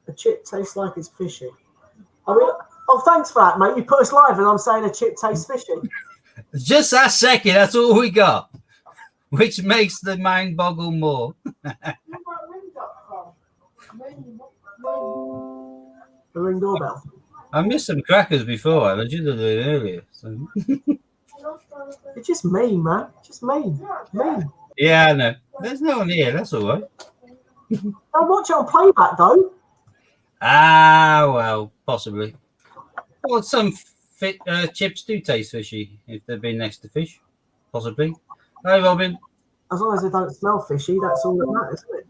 A chip tastes like it's fishy. I mean, oh, thanks for that, mate. You put us live and I'm saying a chip tastes fishy. Just that second, that's all we got. Which makes the mind boggle more. The Ring doorbell. I missed some crackers before. I should have done it earlier. So. You're just mean, man. Just mean. Mean. Yeah, I know. There's no one here. That's all right. I'll watch it on playback, though. Ah, well, possibly. Well, some chips do taste fishy if they've been next to fish. Possibly. Hey, Robin. As long as they don't smell fishy, that's all that matters, isn't it?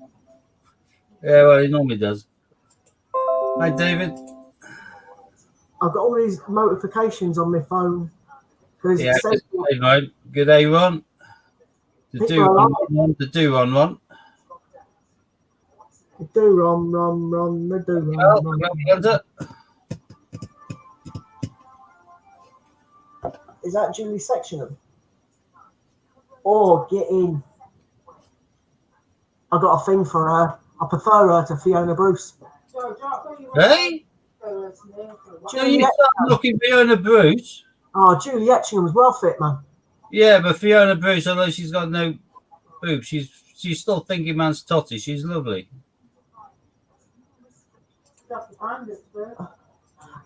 Yeah, well, it normally does. Hi, David. I've got all these notifications on my phone. Yeah, good day, mate. Good day, Ron. The do-ron one. The do-ron one. The do-ron, the do-ron. Is that Julie Sectionham? Oh, get in. I got a thing for her. I prefer her to Fiona Bruce. Hey? You start looking Fiona Bruce? Oh, Julie Etchingham's well fit, man. Yeah, but Fiona Bruce, although she's got no boobs, she's still thinking man's totty. She's lovely.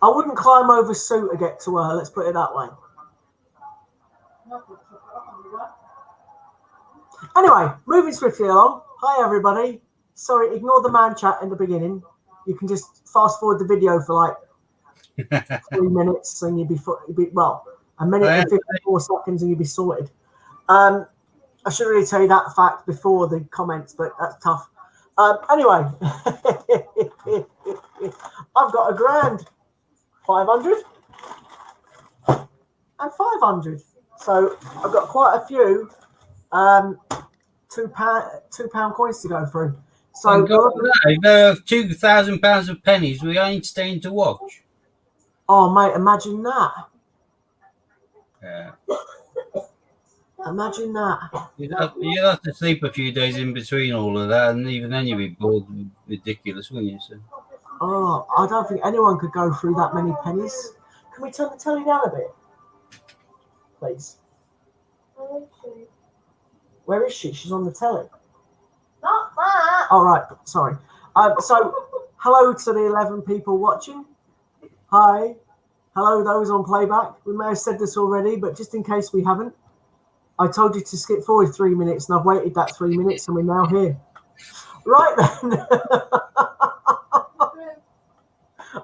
I wouldn't climb over Sue to get to her, let's put it that way. Anyway, moving swiftly along. Hi, everybody. Sorry, ignore the man chat in the beginning. You can just fast forward the video for like 3 minutes and you'd be well, a minute and 54 seconds and you'd be sorted. I should really tell you that fact before the comments, but that's tough. Anyway, I've got £1,000, 500 and 500. So I've got quite a few £2 coins to go through. So if there are £2,000 of pennies, we ain't staying to watch. Oh, mate, imagine that. Yeah. Imagine that. You'd have to sleep a few days in between all of that, and even then you'd be bored and ridiculous, wouldn't you? So. Oh, I don't think anyone could go through that many pennies. Can we turn the telly down a bit? Please. Where is she? She's on the telly. Not that. All right, sorry. So, hello to the 11 people watching. Hi. Hello, those on playback. We may have said this already, but just in case we haven't, I told you to skip forward 3 minutes, and I've waited that 3 minutes, and we're now here. Right then.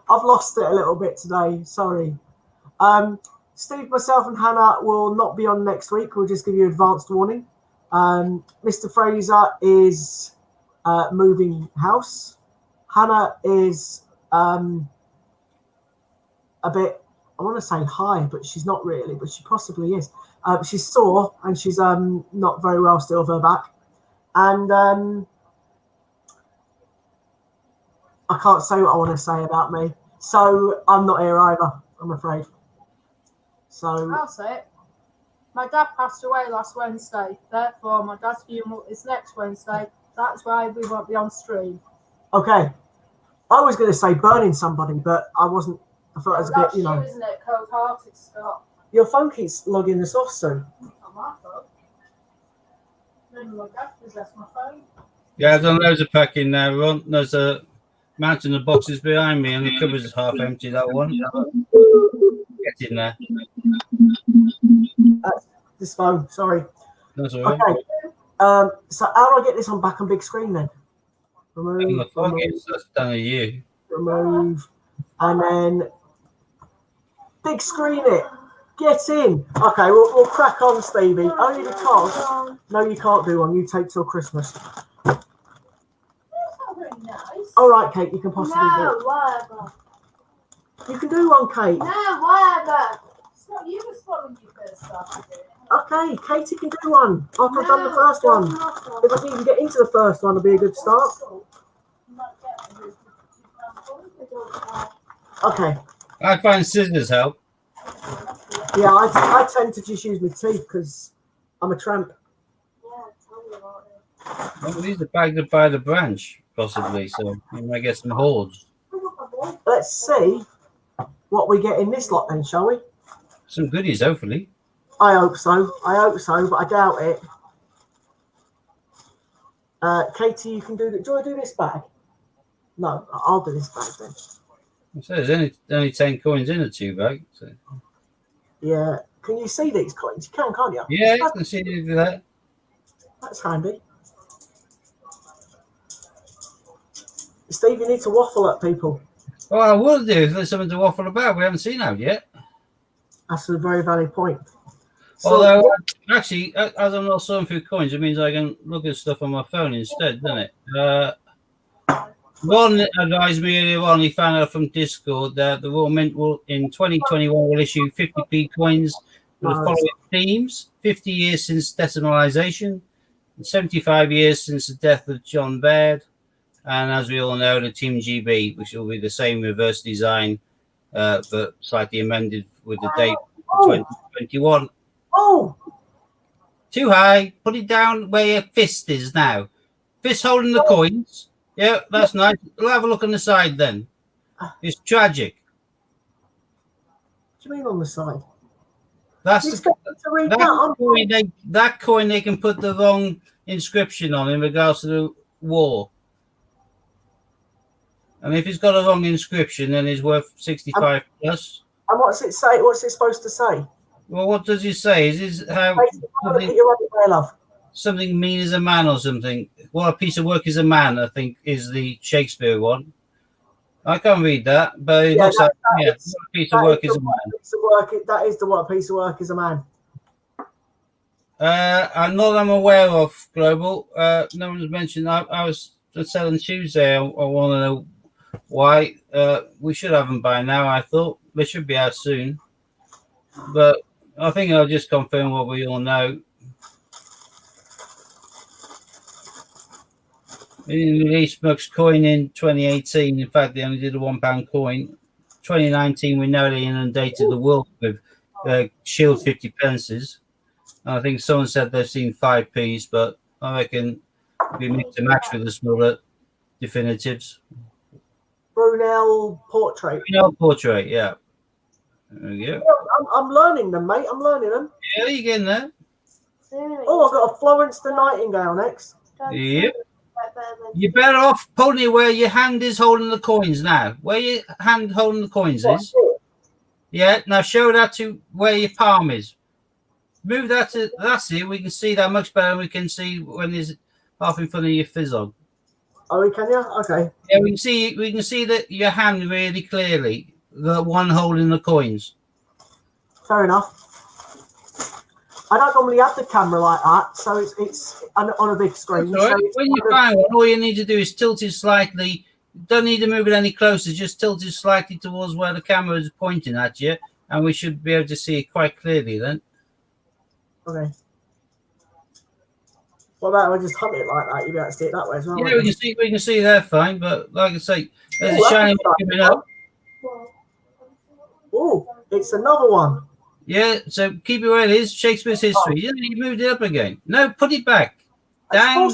I've lost it a little bit today. Sorry. Steve, myself, and Hannah will not be on next week. We'll just give you advanced warning. Mr. Fraser is moving house. Hannah is a bit, I want to say high, but she's not really, but she possibly is. She's sore and she's not very well still with her back. And I can't say what I want to say about me. So I'm not here either, I'm afraid. So I'll say it. My dad passed away last Wednesday. Therefore, my dad's funeral is next Wednesday. That's why we won't be on stream. Okay. I was going to say burning somebody, but I wasn't. I thought it was a bit, you know. Isn't it? Cold-hearted stuff. Your phone keeps logging us off soon. Not my phone. Then my dad possessed my phone. Yeah, I've done loads of packing now, Ron. There's a mountain of boxes behind me, and the cupboard's half empty, that one. Get in there. This phone, sorry. That's all right. Okay. So how do I get this on back on big screen then? Remove. That's done to you. Remove. And then big screen it. Get in. Okay, we'll crack on, Stevie. Only because no, you can't do one. You take till Christmas. That's not very nice. All right, Kate. You can possibly do No, it. whatever. You can do one, Kate. No, whatever. It's not you was when you first started doing it. Okay, Katie can do one. After I've done the first one. If I can even get into the first one, it'll be a good start. Okay. I find scissors help. Yeah, I tend to just use my teeth because I'm a tramp. Yeah, tell me about it. Well, these are bagged up by the branch. possibly. So you might get some hordes. Let's see what we get in this lot then, shall we? Some goodies, hopefully. I hope so. But I doubt it. Katie, you can do that. Do you want to do this bag? No, I'll do this bag then. So there's only 10 coins in a 2 bag. So. Yeah. Can you see these coins? You can, can't you? Yeah, you can see that. That's handy. Steve, you need to waffle at people. Oh, I will do if there's something to waffle about. We haven't seen out yet. That's a very valid point. So, Although, actually, as I'm not sorting through coins, it means I can look at stuff on my phone instead, doesn't it? Ron advised me earlier on, he found out from Discord that the Royal Mint will, in 2021, will issue 50p coins with the following themes: 50 years since decimalisation, 75 years since the death of John Baird, and as we all know, the Team GB, which will be the same reverse design, but slightly amended with the date 2021. Oh! Too high. Put it down where your fist is now. Fist holding the coins. Yeah, that's nice. We'll have a look on the side then. It's tragic. What do you mean on the side? That's that coin they can put the wrong inscription on in regards to the war. And if it's got a wrong inscription, then it's worth 65 plus. And what's it say? What's it supposed to say? Well, what does it say? Is this how something mean as a man or something? Well, a piece of work is a man, I think, is the Shakespeare one. I can't read that, but it looks like a piece of work is a man. That is the what piece of work is a man. I'm aware of, Global. No one's mentioned. I was selling Tuesday. I want to know why. We should have them by now, I thought. They should be out soon. But I think I'll just confirm what we all know. They didn't release much coin in 2018. In fact, they only did a £1 coin. 2019, we narrowly inundated the world with Shield 50 pences. I think someone said they've seen 5p's, but I reckon we mix and match with the smaller definitives. Brunel portrait. Brunel portrait, yeah. There we go. I'm learning them, mate. I'm learning them. Yeah, you getting there? Oh, I've got a Florence the Nightingale next. Yep. You're better off putting it where your hand is holding the coins now. Where your hand holding the coins is. Yeah, now show that to where your palm is. Move that to, that's it. We can see that much better. We can see when there's half in front of your fizzle. Oh, can you? Okay. Yeah, we can see that your hand really clearly. The one holding the coins. Fair enough. I don't normally have the camera like that, so it's on a big screen. Right. So when you find one, all you need to do is tilt it slightly. Don't need to move it any closer. Just tilt it slightly towards where the camera is pointing at you, and we should be able to see it quite clearly then. Okay. What about if I just hump it like that? You'll be able to see it that way as well. Yeah, we can see that fine, but like I say, there's a shiny one coming up. Oh, it's another one. Yeah, so keep it where it is. Shakespeare's History. You moved it up again. No, put it back. Down.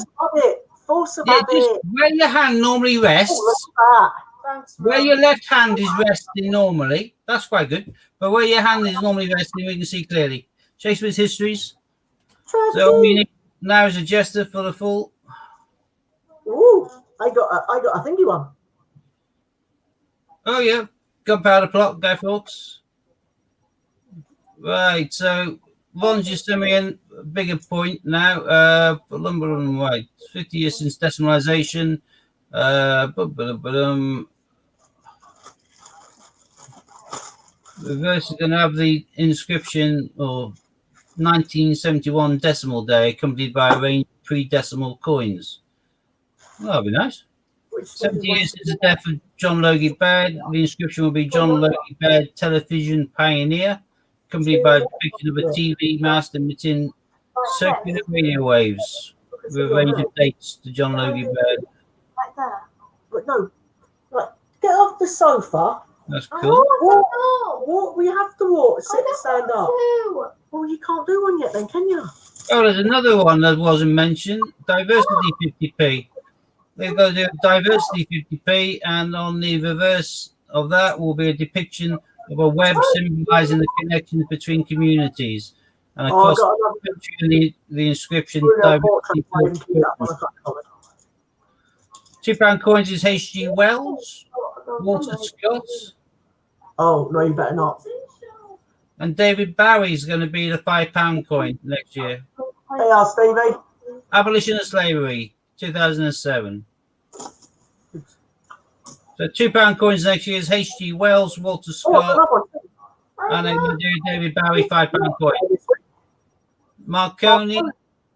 Force above it. Where your hand normally rests. Where your left hand is resting normally. That's quite good. But where your hand is normally resting, we can see clearly. Shakespeare's Histories. So we need now is a jester for the full. Ooh, I got a thingy one. Oh yeah, Gunpowder Plot, Guy Fawkes. Right, so Ron's just sent me a bigger point now. Lumberland, right, 50 years since decimalisation. The verse is going to have the inscription or 1971 decimal day, accompanied by a range of pre-decimal coins. Well, that'll be nice. 70 years since the death of John Logie Baird. The inscription will be John Logie Baird, television pioneer, accompanied by a depiction of a TV mast emitting circular radio waves with a range of dates to John Logie Baird. Like that. But no, right, get off the sofa. That's cool. Walk, we have to walk, sit and stand up. Well, you can't do one yet then, can you? Oh, there's another one that wasn't mentioned. Diversity 50p. We've got to do diversity 50p, and on the reverse of that will be a depiction of a web symbolizing the connections between communities. And Oh, I across got another the inscription Bruno portrait frame. Keep that one. I got covered. £2 coins is H.G. Wells, Walter Scott, Oh no, you better not. and David Bowie's going to be the £5 coin next year. Hey, Stevie. Abolition of Slavery, 2007. So £2 coins next year is H.G. Wells, Walter Oh, Scott, another one. and then we'll do David Bowie £5 coin. Marconi,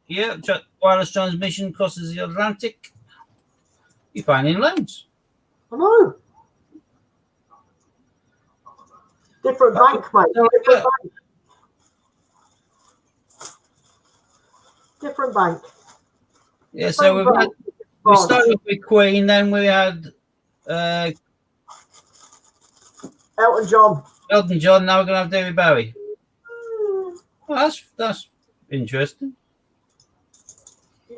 yeah, wireless transmission crosses the Atlantic. You're finding loads. I know. Different bank, mate. Different bank. Different bank. Yeah, so we started with Queen, then we had Elton John. Elton John. Now we're going to have David Bowie. Well, that's interesting.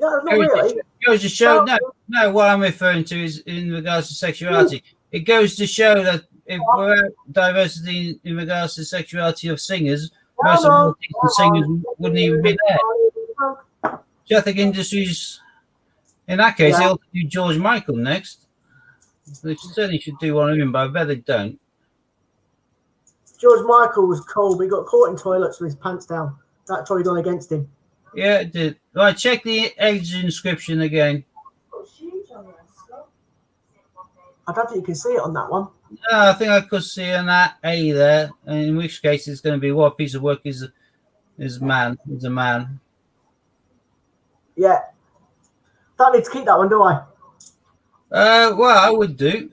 No, not really. Goes to show. No. What I'm referring to is in regards to sexuality. It goes to show that if we're at diversity in regards to sexuality of singers, most of the decent singers wouldn't even be there. Jethric Industries, in that case, they'll do George Michael next. They certainly should do one of him, but I bet they don't. George Michael was cool, but he got caught in toilets with his pants down. That's probably gone against him. Yeah, it did. Right, check the age inscription again. I don't think you can see it on that one. No, I think I could see an A there, in which case it's going to be what piece of work is a man. Yeah. Don't need to keep that one, do I? Well, I would do.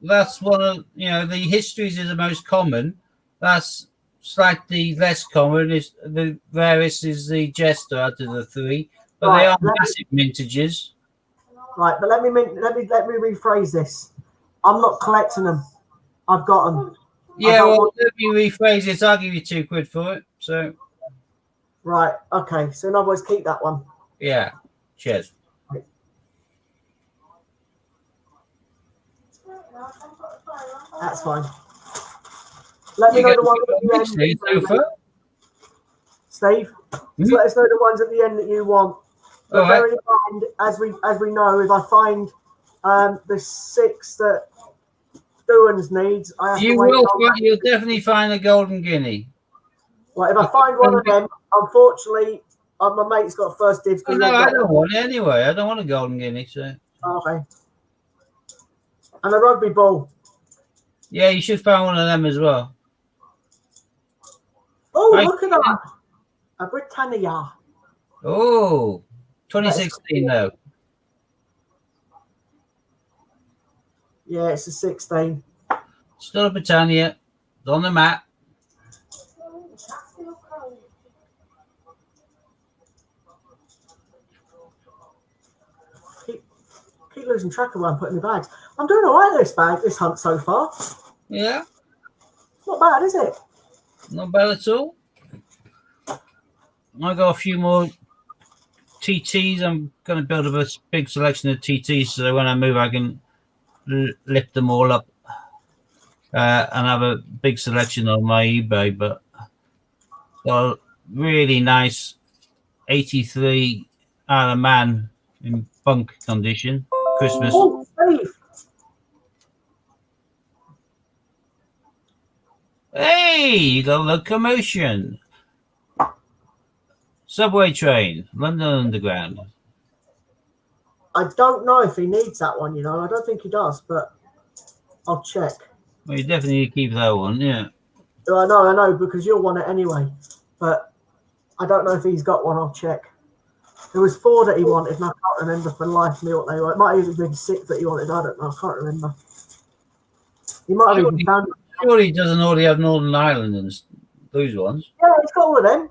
That's one of the histories is the most common. That's slightly less common. Is the rarest is the Jester out of the three, but they are massive mintages. Right, but let me rephrase this. I'm not collecting them. I've got them. Yeah, well, let me rephrase it. I'll give you £2 for it. So. Right. Okay. So in other words, keep that one. Yeah. Cheers. That's fine. Let me know the ones at the end. Steve, let us know the ones at the end that you want. But bearing in mind, as we know, if I find the 6 that Doohan's needs, I have to wait. You'll definitely find a golden guinea. Like if I find one of them, unfortunately, my mate's got first dibs. Oh, no, I don't want it anyway. I don't want a golden guinea. So. Okay. And a rugby ball. Yeah, you should find one of them as well. Oh, look at that. A Britannia. Oh, 2016 though. Yeah, it's a 16. Still a Britannia. It's on the map. Keep losing track of where I'm putting the bags. I'm doing all right this hunt so far. Yeah. Not bad, is it? Not bad at all. I got a few more TTs. I'm going to build up a big selection of TTs so that when I move, I can lift them all up and have a big selection on my eBay. But got a really nice 83 Isle of Man in bunk condition. Christmas. Oh, Steve. Hey, the locomotion. Subway train, London Underground. I don't know if he needs that one, I don't think he does, but I'll check. Well, you definitely need to keep that one, yeah. I know, because you'll want it anyway. But I don't know if he's got one. I'll check. There was 4 that he wanted, and I can't remember for the life of me what they were. It might even been 6 that he wanted. I don't know. I can't remember. He might have even found. Surely he doesn't already have Northern Ireland and those ones. Yeah, he's got all of them.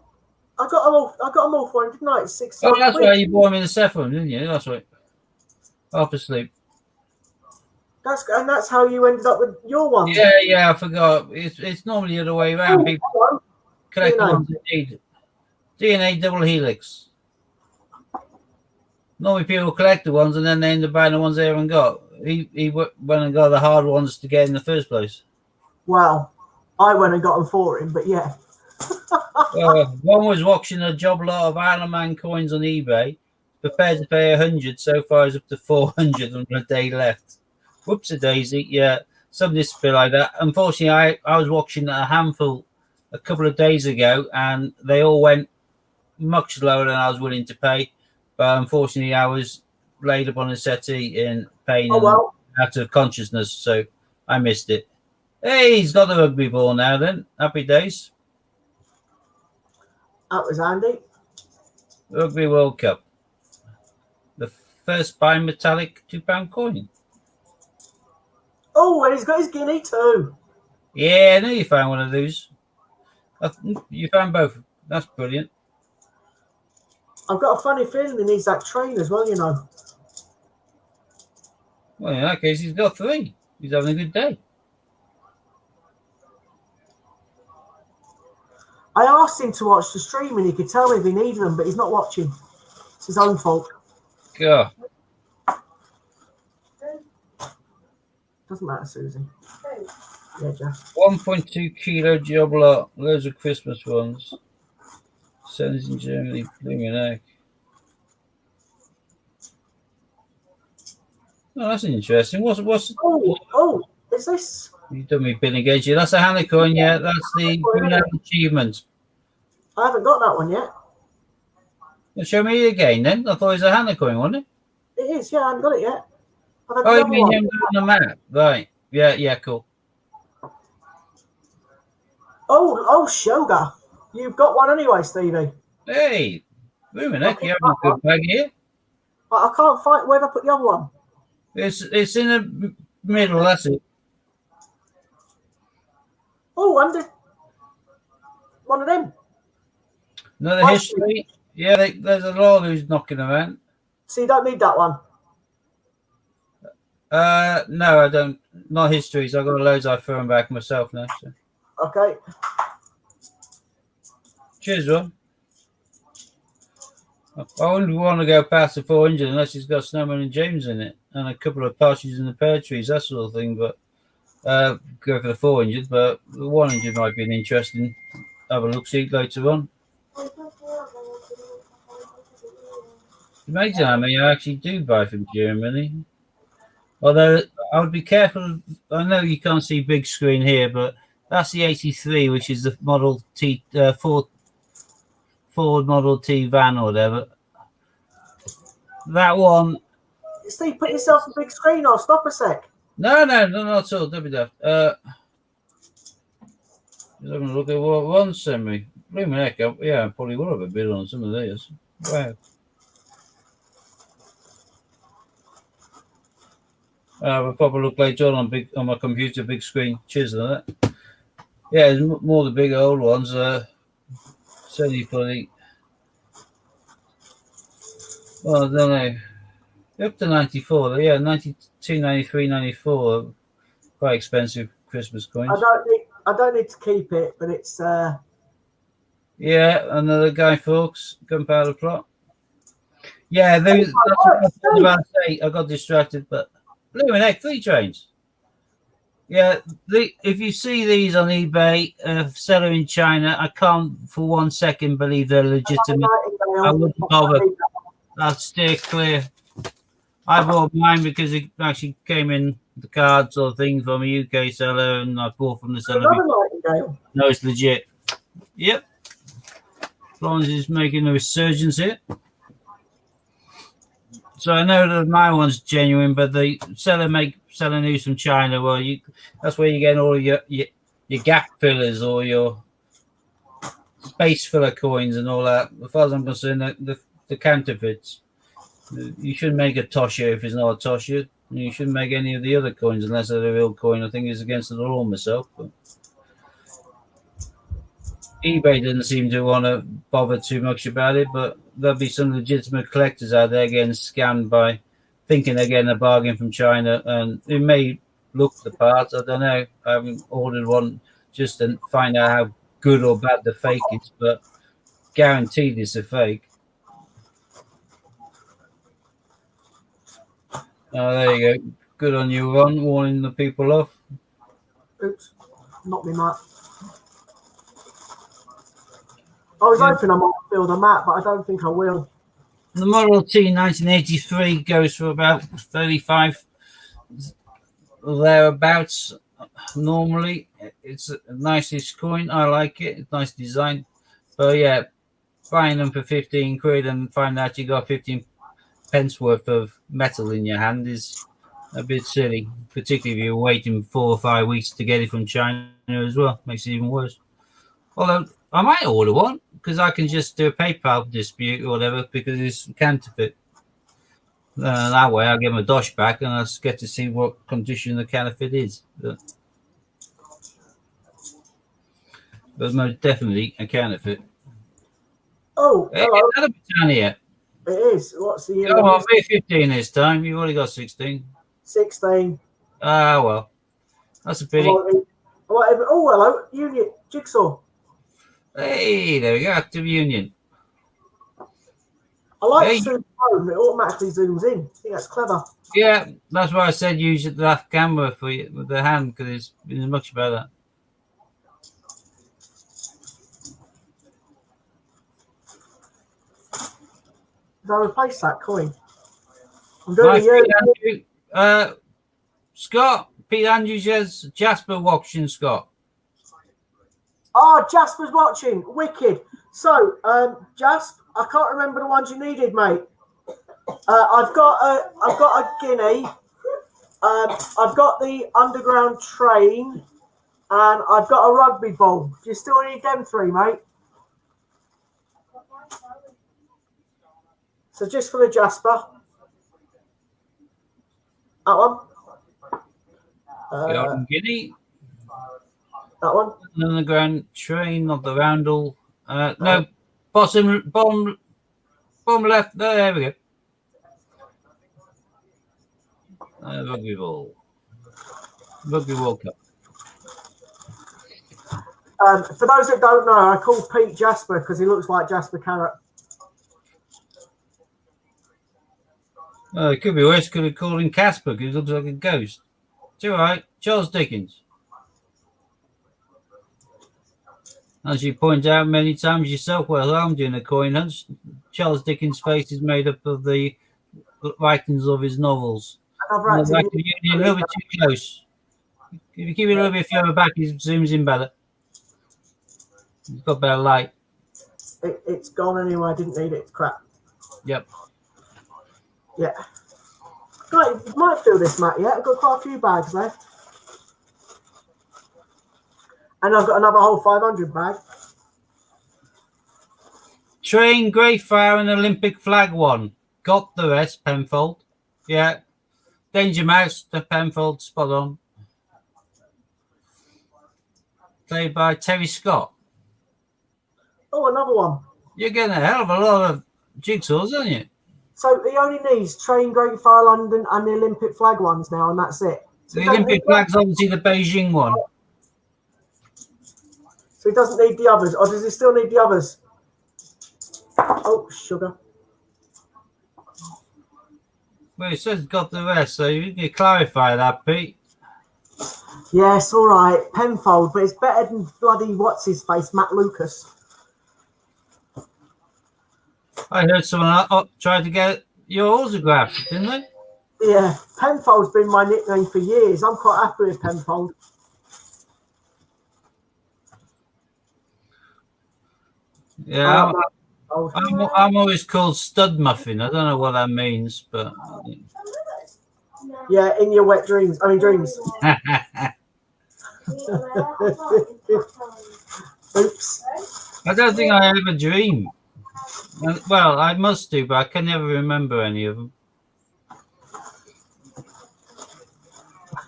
I got them all for him, didn't I? It's 6. Oh, that's why you bought him in the Saffron, didn't you? That's right. Half asleep. That's how you ended up with your one. Yeah, I forgot. It's normally the other way around. People collect the ones that need DNA double helix. Normally people collect the ones and then they end up buying the ones they haven't got. He went and got the hard ones to get in the first place. Well, I went and got them for him, but yeah. One was watching a job lot of Iron Man coins on eBay, prepared to pay 100. So far, is up to 400 on a day left. Whoops a daisy, yeah, some display like that. Unfortunately, I was watching a handful a couple of days ago, and they all went much lower than I was willing to pay. But unfortunately, I was laid upon a settee in pain and out of consciousness, so I missed it. Hey, he's got the rugby ball now. Then happy days. That was handy. Rugby World Cup. The first bimetallic £2 coin. Oh, and he's got his guinea too. Yeah, I know you found one of those. You found both. That's brilliant. I've got a funny feeling he needs that train as well, you know. Well, in that case, he's got 3. He's having a good day. I asked him to watch the stream and he could tell me if he needed them, but he's not watching. It's his own fault. God. Doesn't matter, Susie. Yeah, Jeff. 1.2 kilo job lot. Loads of Christmas ones. Sends in Germany. Blooming egg. Oh, that's interesting. What's is this? You done me bin against you. That's a Hannah coin, yeah. That's the Bruno achievement. I haven't got that one yet. Well, show me again then. I thought it was a Hannah coin, wasn't it? It is, yeah, I haven't got it yet. Oh, you mean him on the map? Right. Yeah, cool. Oh, Shoga. You've got one anyway, Stevie. Hey, blooming heck, you have a good bag here. But I can't find where I put the other one. It's in the middle, that's it. Oh, under one of them. Another history. Yeah, there's a lot who's knocking around. So you don't need that one. No, I don't. Not histories. I've got loads I've thrown back myself now. So. Okay. Cheers, Ron. I wouldn't want to go past the 400 unless it's got Snowman and James in it and a couple of partridges in the pear trees, that sort of thing. But go for the 400, but the 100 might be an interesting. Have a look see later on. Amazing how many I actually do buy from Germany. Although I would be careful. I know you can't see big screen here, but that's the 83, which is the Model T Ford Model T van or whatever. That one. Steve, put yourself a big screen on. Stop a sec. No, not at all. Don't be daft. Just having a look at what one sent me. Blooming heck, yeah, I probably would have a bid on some of these. Wow. I'll probably look later on my computer, big screen. Cheers to that. Yeah, it's more the big old ones. Certainly for the. Well, I don't know. Up to 94. Yeah, 92, 93, 94. Quite expensive Christmas coins. I don't need to keep it, but it's. Yeah, another Guy Fawkes gunpowder plot. Yeah, that's what I was about to say. I got distracted, but. Blooming heck, 3 trains. Yeah, if you see these on eBay, seller in China, I can't for 1 second believe they're legitimate. I wouldn't bother. I'd steer clear. I bought mine because it actually came in the card sort of thing from a UK seller, and I bought from the seller. No, it's legit. Yep. As long as it's making a resurgence here. So I know that my one's genuine, but the selling news from China. Well, that's where you get all your gap fillers or your space filler coins and all that. As far as I'm concerned, the counterfeits. You shouldn't make a Tosha if it's not a Tosha. You shouldn't make any of the other coins unless they're a real coin. I think it's against the law myself. But eBay didn't seem to want to bother too much about it, but there'll be some legitimate collectors out there getting scammed by thinking they're getting a bargain from China, and it may look the part. I don't know. I haven't ordered one just to find out how good or bad the fake is, but guaranteed it's a fake. Oh, there you go. Good on you, Ron, warning the people off. Oops, not me, Matt. I was Yeah. hoping I might fill the map, but I don't think I will. The Model T 1983 goes for about 35 thereabouts. Normally, it's a nicest coin. I like it. It's nice design. But yeah, buying them for 15 quid and find out you got 15 pence worth of metal in your hand is a bit silly, particularly if you're waiting 4 or 5 weeks to get it from China as well. Makes it even worse. Although I might order one because I can just do a PayPal dispute or whatever because it's counterfeit. That way I'll get my dosh back and I'll get to see what condition the counterfeit is. But most definitely a counterfeit. Oh, Hey, hello. another Britannia. It is. What's the year? Come on, be 15 this time. You've only got 16. 16. Ah, well. That's a pity. Whatever. Oh, hello. Union. Jigsaw. Hey, there we go. Active Union. I like Hey. zoom home. It automatically zooms in. I think that's clever. Yeah, that's why I said use the left camera for you with the hand because it's much better. Did I replace that coin? I'm doing Nice, a year. Pete Andrew. Scott, Pete Andrews says Jasper watching Scott. Oh, Jasper's watching. Wicked. So, Jasp, I can't remember the ones you needed, mate. I've got a guinea. I've got the underground train, and I've got a rugby ball. Do you still need them three, mate? So just for the Jasper. That one. Guinea. That one. Underground train, not the roundel. No, bottom left. There we go. Rugby ball. Rugby World Cup. For those that don't know, I call Pete Jasper because he looks like Jasper Carrot. It could be worse. Could have called him Casper because he looks like a ghost. It's all right. Charles Dickens. As you point out many times yourself, while I'm doing a coin hunt, Charles Dickens' face is made up of the writings of his novels. Another The back active of the Union, a little bit too close. If you keep it a little bit further back, it zooms in better. It's got better light. It's gone anyway. I didn't need it. It's crap. Yep. Yeah. Right, you might fill this, Matt. Yeah, I've got quite a few bags left. And I've got another whole 500 bag. Train, Greyfire, and Olympic flag one. Got the rest, Penfold. Yeah. Danger Mouse to Penfold, spot on. Played by Terry Scott. Oh, another one. You're getting a hell of a lot of jigsaws, aren't you? So he only needs Train, Great Fire London, and the Olympic flag ones now, and that's it. So The Olympic flag's obviously the Beijing one. So he doesn't need the others, or does he still need the others? Oh, sugar. Well, it says got the rest, so you can clarify that, Pete. Yes, all right, Penfold, but it's better than bloody what's his face, Matt Lucas. I heard someone tried to get your autograph, didn't they? Yeah, Penfold's been my nickname for years. I'm quite happy with Penfold. Yeah, I'm always called Stud Muffin. I don't know what that means, but yeah, in your wet dreams. I mean, dreams. Oops. I don't think I ever dream. Well, I must do, but I can never remember any of them.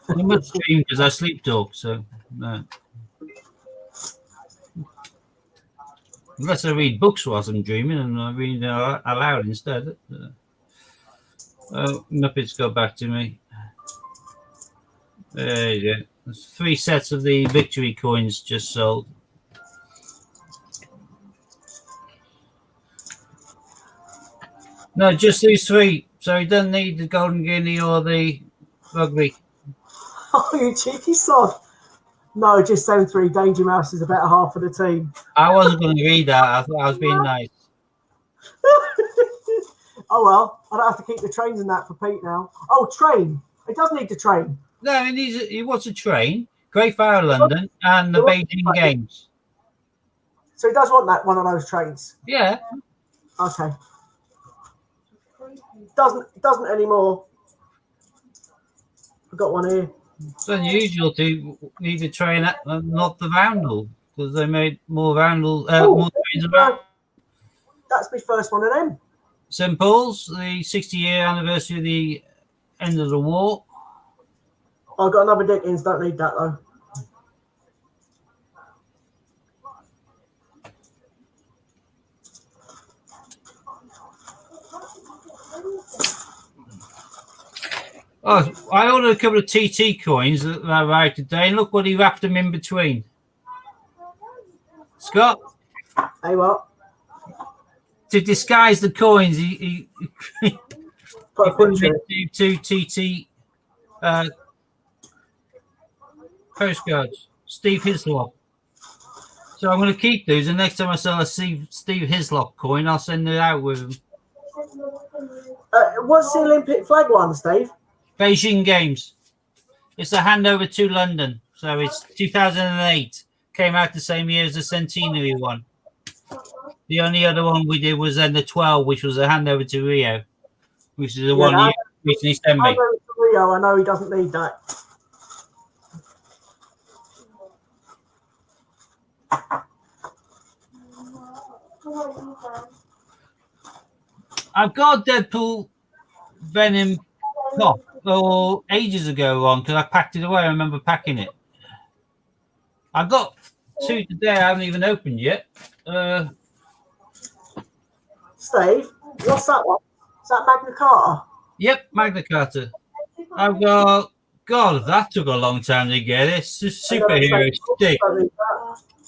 I must dream because I sleep talk, so no. Unless I read books whilst I'm dreaming and I read aloud instead. Muppets got back to me. There you go. There's 3 sets of the victory coins just sold. No, just these 3 so he doesn't need the Golden Guinea or the rugby. Oh, you cheeky sod. No, just 7-3. Danger Mouse is a better half of the team. I wasn't going to read that. I thought I was being nice. Oh, well, I don't have to keep the trains in that for Pete now. Oh, train. He does need to train. No, he wants to train. Great Fire London and the Beijing Games. So he does want that one of those trains. Yeah. Okay. Doesn't anymore. I've got one here. It's unusual to need to train at not the Roundel because they made more Roundel, more trains about. That's my first one of them. St Paul's, the 60-year anniversary of the end of the war. I've got another Dickens. Don't need that though. Oh, I ordered a couple of TT coins that arrived today, and look what he wrapped them in between. Scott, Hey, what? to disguise the coins, he Put a put picture. them into two TT postcards. Steve Hislop. So I'm going to keep those, and next time I sell a Steve Hislop coin, I'll send it out with them. What's the Olympic flag one, Steve? Beijing Games. It's a handover to London. So it's 2008. Came out the same year as the centenary one. The only other one we did was then the 12, which was a handover to Rio, which is the one you recently sent me. Rio, I know he doesn't need that. I've got Deadpool Venom Pop ages ago on because I packed it away. I remember packing it. I got two today. I haven't even opened yet. Steve, what's that one? Is that Magna Carta? Yep, Magna Carta. I've got. God, that took a long time to get. It's a superhero stick.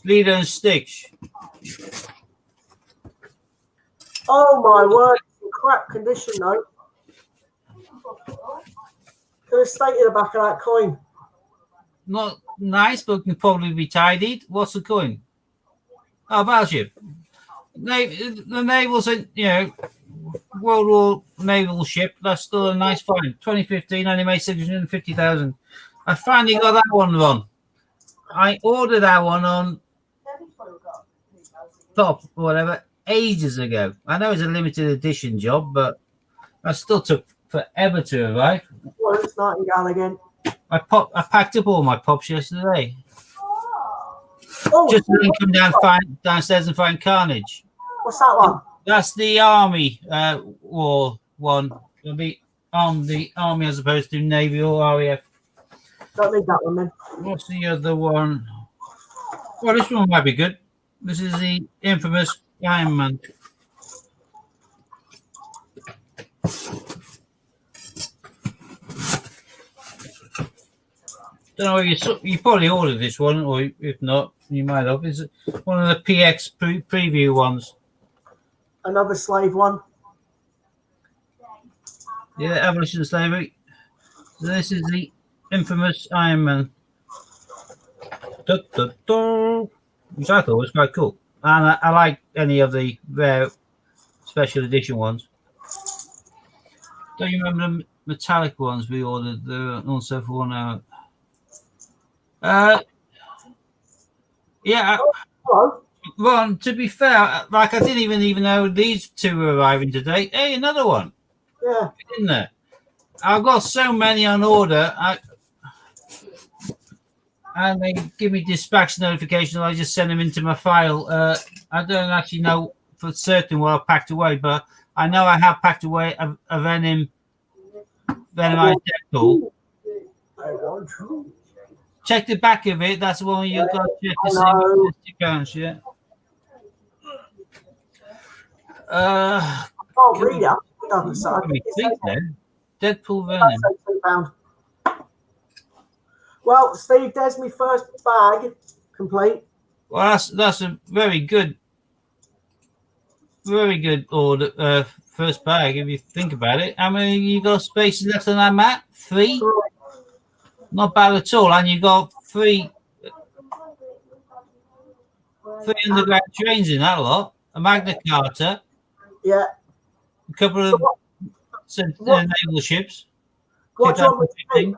Leader and Stitch. Oh my word, it's in crap condition though. Could have stayed in the back of that coin. Not nice, but can probably be tidied. What's the coin? Oh, battleship. The naval, World War naval ship. That's still a nice find. 2015, only made 650,000. I finally got that one wrong. I ordered that one on Top or whatever ages ago. I know it's a limited edition job, but I still took forever to arrive. Well, it's Nightingale again. I packed up all my pops yesterday. Oh, Just to come downstairs and find carnage. what's that one? That's the army war one. It'll be on the army as opposed to Navy or RAF. Don't need that one then. What's the other one? Well, this one might be good. This is the infamous Iron Man. Don't know if you probably ordered this one, or if not, you might have. It's one of the PX preview ones. Another slave one. Yeah, Abolition of Slavery. So this is the infamous Iron Man. Which I thought was quite cool. And I like any of the rare special edition ones. Don't you remember the metallic ones we ordered? They're also for 1 hour. Yeah. Hello. Ron, to be fair, like I didn't even know these two were arriving today. Hey, another one. Yeah. Isn't there? I've got so many on order. And they give me dispatch notifications. I just send them into my file. I don't actually know for certain what I've packed away, but I know I have packed away a Venomized Deadpool. I want you. Check the back of it. That's the one you've got to check to see what it counts, yeah. I can't read it. It doesn't say. Let me think then. Deadpool That's Venom. £2. Well, Steve, there's my first bag complete. Well, that's a very good very good order. First bag, if you think about it. How many you got spaces left on that map? 3. Right. Not bad at all. And you got three underground trains in that lot. A Magna Carta, Yeah. a couple So of what- naval ships. what do you want me to do?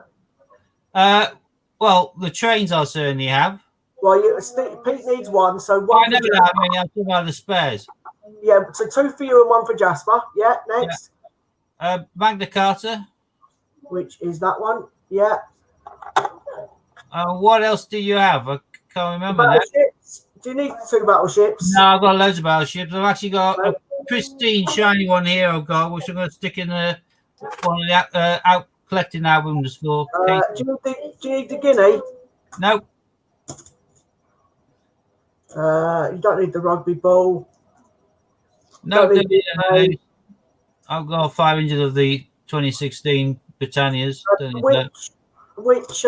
2015. Well, the trains I certainly have. Well, Pete needs one, so I one for know Jasper. that. I mean, I'm talking about the spares. Yeah, so 2 for you and 1 for Jasper. Yeah, next. Magna Carta. Which is that one. Yeah. What else do you have? I can't remember now. Battleships. Do you need 2 battleships? No, I've got loads of battleships. I've actually got a pristine, shiny one here. I've got, which I'm going to stick in one of the out collecting albums for. Do you need the Guinea? No, You don't need the rugby ball. no. Don't need the- I've got 500 of the 2016 Britannias. Don't need that. which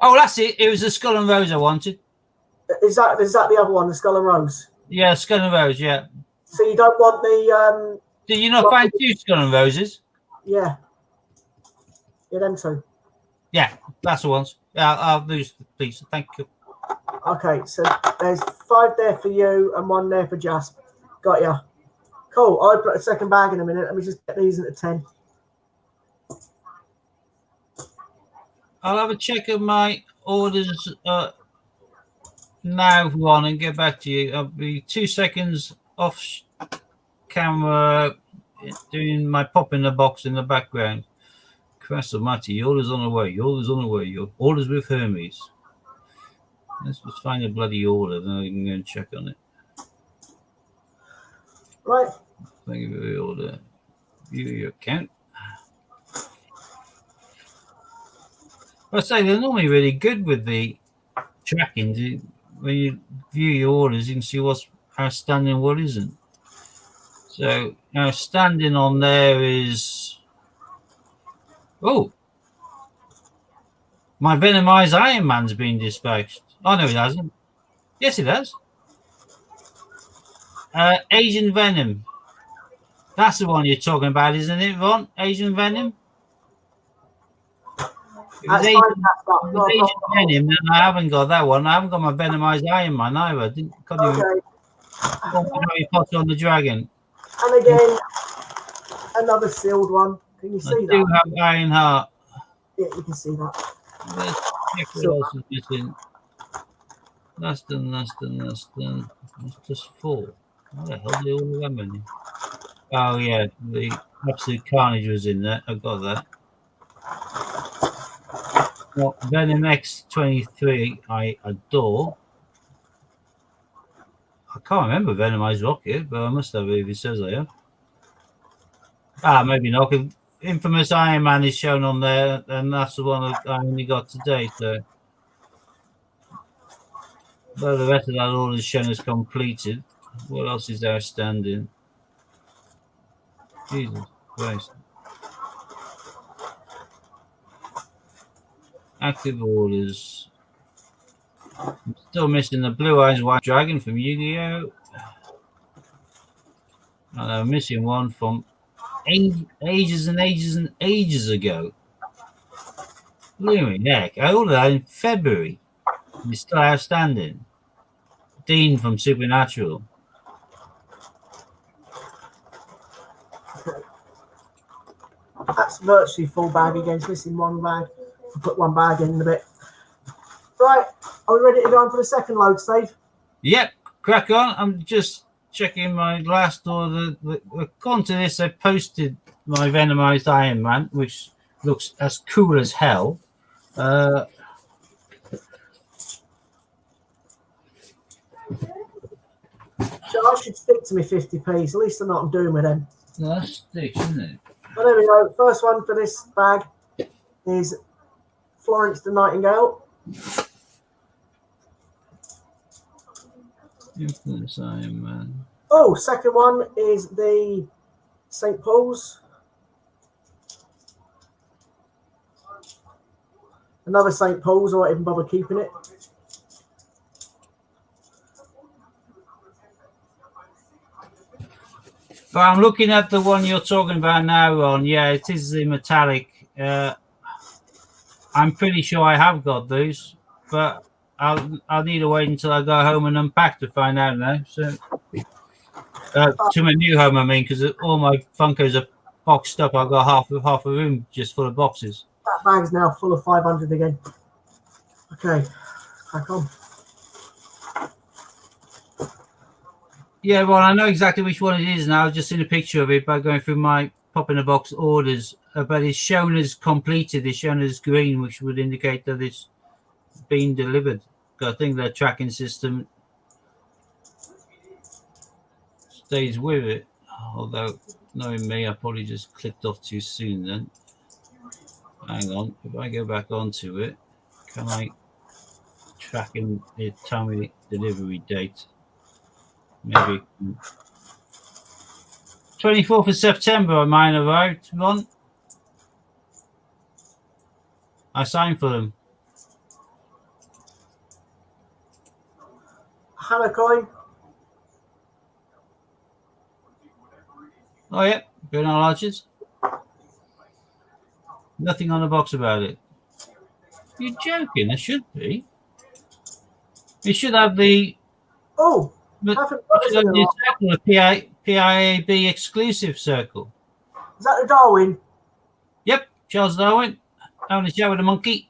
Oh, that's it. It was the Skull and Rose I wanted. is that the other one, the Skull and Rose? Yeah, Skull and Rose. Yeah. So you don't want the Did you not find 2 Skull and Roses? yeah. Yeah, them 2. Yeah, that's the ones. Yeah, I'll lose the piece. Thank you. Okay, so there's 5 there for you and 1 there for Jasper. Got ya. Cool. I'll put a second bag in a minute. Let me just get these into 10. I'll have a check of my orders now, Ron, and get back to you. I'll be 2 seconds off camera doing my pop in the box in the background. Christ almighty, your order's on the way. Your order's on the way. Your order's with Hermes. Let's just find a bloody order, then I can go and check on it. Right. Thank you for the order. View your account. I say they're normally really good with the tracking. When you view your orders, you can see what's outstanding and what isn't. So now standing on there is my Venomized Iron Man's been dispatched. Oh no, it hasn't. Yes, it has. Asian Venom. That's the one you're talking about, isn't it, Ron? Asian Venom? It was That's Asian, fine, that's not- it was Asian Venom, and I haven't got that one. I haven't got my Venomized Iron Man either. Couldn't even Okay. got my Harry Potter on the Dragon. And again, another sealed one. Can you I see do that? have Iron Heart. Yeah, you can see that. Let's check what else is missing. That's done. That's just 4. What the hell do all of them in? Oh yeah, the Absolute Carnage was in there. I got that. Well, Venom X23 I adore. I can't remember Venomized Rocket, but I must have it if it says I have. Maybe not. Infamous Iron Man is shown on there, and that's the one I only got today. So, but the rest of that order is shown as completed. What else is outstanding? Jesus Christ. Active orders. I'm still missing the Blue Eyes White Dragon from Yu-Gi-Oh! And I'm missing one from ages and ages and ages ago. Blimey heck, I ordered that in February. It's still outstanding. Dean from Supernatural. That's virtually full bag again. It's missing 1 bag. I'll put 1 bag in a bit. Right. Are we ready to go on for the second load, Steve? Yep, crack on. I'm just checking my last order. According to this, I posted my Venomized Iron Man, which looks as cool as hell. So I should stick to my 50p. At least I know what I'm doing with them. That's sticks, isn't it? Well, there we go. First one for this bag is Florence the Nightingale. Infamous Iron Man. Oh, second one is the St. Paul's. Another St. Paul's. I won't even bother keeping it. But I'm looking at the one you're talking about now, Ron. Yeah, it is the metallic. I'm pretty sure I have got those, but I'll need to wait until I go home and unpack to find out now. So to my new home, I mean, because all my Funkos are boxed up. I've got half a room just full of boxes. That bag's now full of 500 again. Okay, crack on. Yeah, well, I know exactly which one it is now. I've just seen a picture of it by going through my pop in a box orders. But it's shown as completed. It's shown as green, which would indicate that it's been delivered. I think their tracking system stays with it. Although, knowing me, I probably just clicked off too soon then. Hang on. If I go back onto it, can I track and it tell me delivery date? Maybe 24th of September, mine arrived, Ron. I signed for them. Hannah coin. Oh, yeah. Going on larges. Nothing on the box about it. You're joking. There should be. It should have the. Oh, But I haven't got this in a while. circle, a PIAB exclusive circle. Is that the Darwin? Yep, Charles Darwin. Having a chat with a monkey.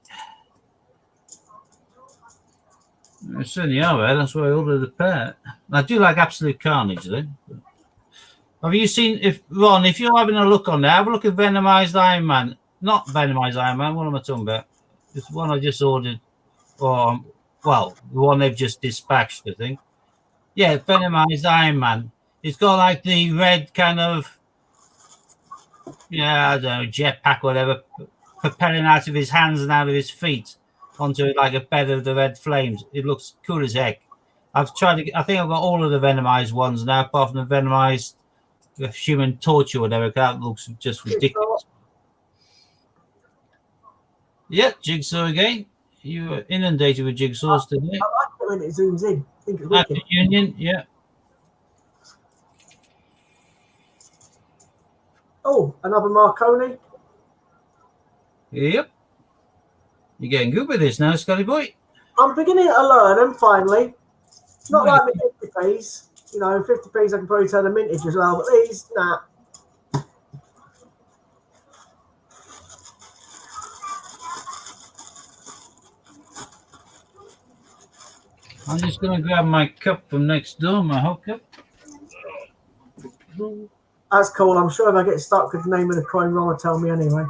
I certainly are there. That's why I ordered the pair. I do like Absolute Carnage, though. Have you seen, Ron, if you're having a look on there, have a look at Venomized Iron Man. Not Venomized Iron Man, what am I talking about? It's one I just ordered. Or, well, the one they've just dispatched, I think. Yeah, Venomized Iron Man. It's got like the red kind of, I don't know, jetpack, whatever, propelling out of his hands and out of his feet onto like a bed of the red flames. It looks cool as heck. I think I've got all of the Venomized ones now, apart from the Venomized Human Torch or whatever. That looks just ridiculous. Yeah, Jigsaw again. You were inundated with jigsaws today. I like it when it zooms in. I think it's Happy wicked. Union, yeah. Oh, another Marconi. Yep. You're getting good with this now, Scotty boy. I'm beginning to learn them finally. Not Right. like the 50p's. 50p's I can probably turn a mintage as well, but these, nah. I'm just going to grab my cup from next door, my hot cup. That's cool. I'm sure if I get stuck with the name of the coin, Ron will tell me anyway.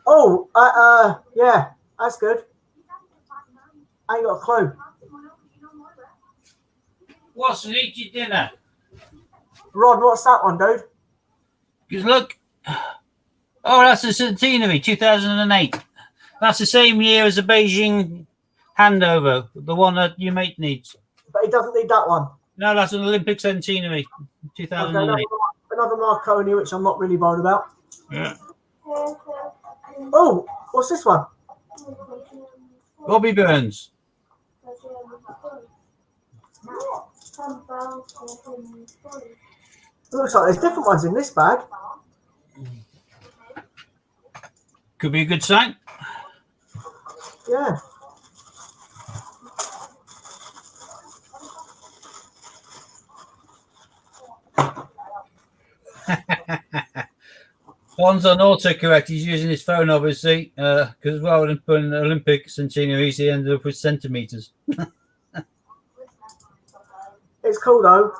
Oh, yeah, that's good. I ain't got a clue. What's to eat your dinner? Rod, what's that one, dude? Because look. Oh, that's the centenary, 2008. That's the same year as the Beijing handover, the one that your mate needs. But he doesn't need that one. No, that's an Olympic centenary, Okay, 2008. another Marconi, which I'm not really bothered about. Yeah. Oh, what's this one? Robbie Burns. It looks like there's different ones in this bag. Could be a good sign. Yeah. One's on autocorrect. He's using his phone, obviously, because rather than putting Olympic centenaries, he ended up with centimeters. It's cool though.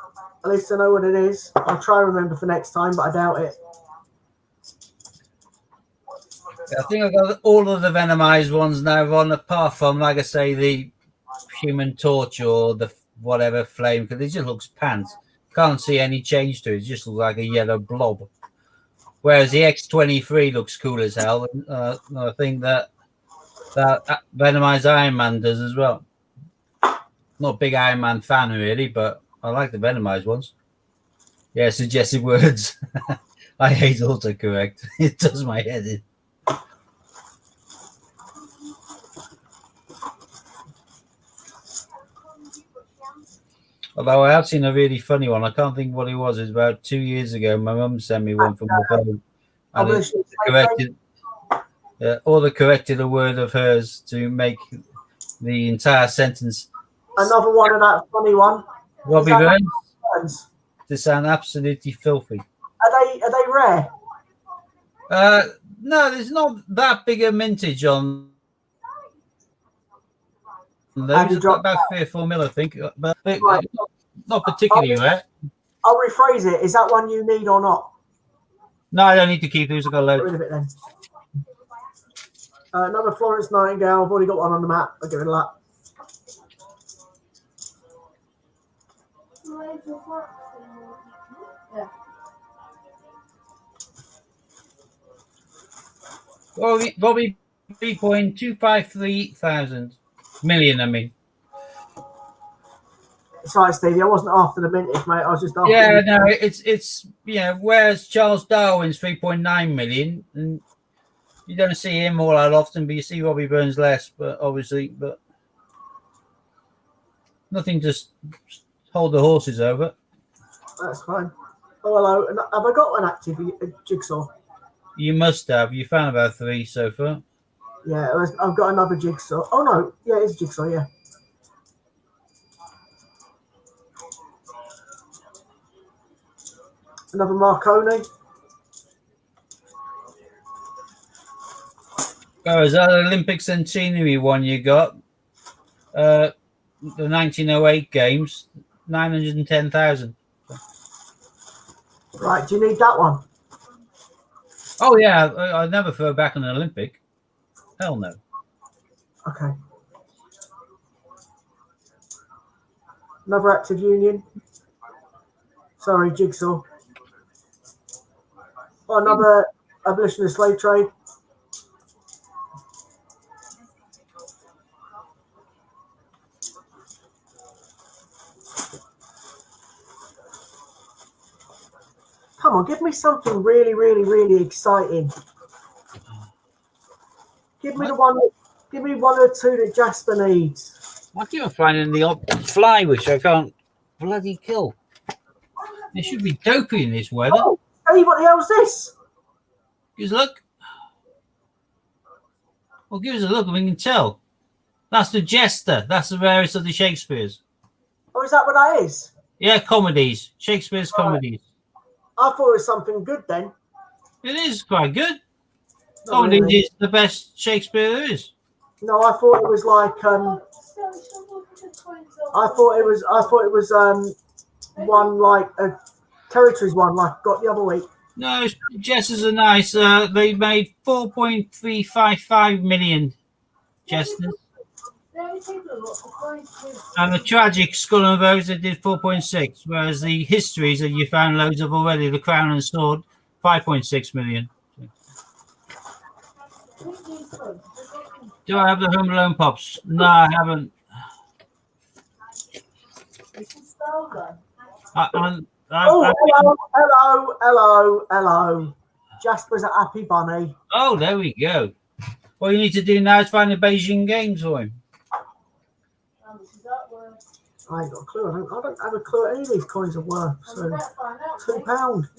At least I know what it is. I'll try and remember for next time, but I doubt it. I think I've got all of the Venomized ones now, Ron, apart from, like I say, the Human Torch or the whatever flame, because it just looks pants. Can't see any change to it. It just looks like a yellow blob. Whereas the X23 looks cool as hell. I think that Venomized Iron Man does as well. Not a big Iron Man fan, really, but I like the Venomized ones. Yeah, suggestive words. I hate autocorrect. It does my head in. Although I have seen a really funny one. I can't think what it was. It's about 2 years ago. My mum sent me one from her phone. And it corrected, or corrected a word of hers to make the entire sentence. Another one of that funny one. Robbie Burns. Burns? They sound absolutely filthy. Are they rare? No, there's not that big a mintage on those. About 3 or 4 mil, I think, but Right. not particularly rare. I'll rephrase it. Is that one you need or not? No, I don't need to keep these. I've got a Get rid load. of it then. Another Florence Nightingale. I've already got one on the map. I'll get rid of that. Yeah. Robbie 3.253 thousand million. I mean, Sorry, Stevie. I wasn't after the mintage, mate. I was just after. yeah, no, it's whereas Charles Darwin's 3.9 million, and you don't see him all that often, but you see Robbie Burns less. But obviously, nothing just hold the horses over. That's fine. Oh, hello. Have I got an active jigsaw? You must have. You found about 3 so far. Yeah, I've got another jigsaw. Oh no, yeah, it's a jigsaw. Yeah. Another Marconi. Oh, is that an Olympic centenary one you got? The 1908 games, 910,000. Right, do you need that one? Oh yeah, I'd never throw back an Olympic. Hell no. Okay. Another active union. Sorry, jigsaw. Oh, another abolitionist slave trade. Come on, give me something really, really, really exciting. Give me give me one or two that Jasper needs. I keep on finding the odd fly which I can't bloody kill. It should be dopey in this weather. Oh, hey, what the hell's this? Give us a look. Well, give us a look and we can tell. That's the Jester. That's the rarest of the Shakespeares. Oh, is that what that is? Yeah, comedies. Shakespeare's comedies. I thought it was something good then. It is quite good. Not Comedies really. is the best Shakespeare there is. No, I thought it was like I thought it was one like a territories one like I got the other week. No, Jesters are nice. They made 4.355 million Jesters. And the tragic Skull and Rose they did 4.6, whereas the histories that you found loads of already, the Crown and Sword, 5.6 million. Do I have the Home Alone pops? No, I haven't. Hello. Jasper's a happy bunny. Oh, there we go. What you need to do now is find the Beijing Games for him. I ain't got a clue. I don't have a clue what any of these coins are worth. So £2.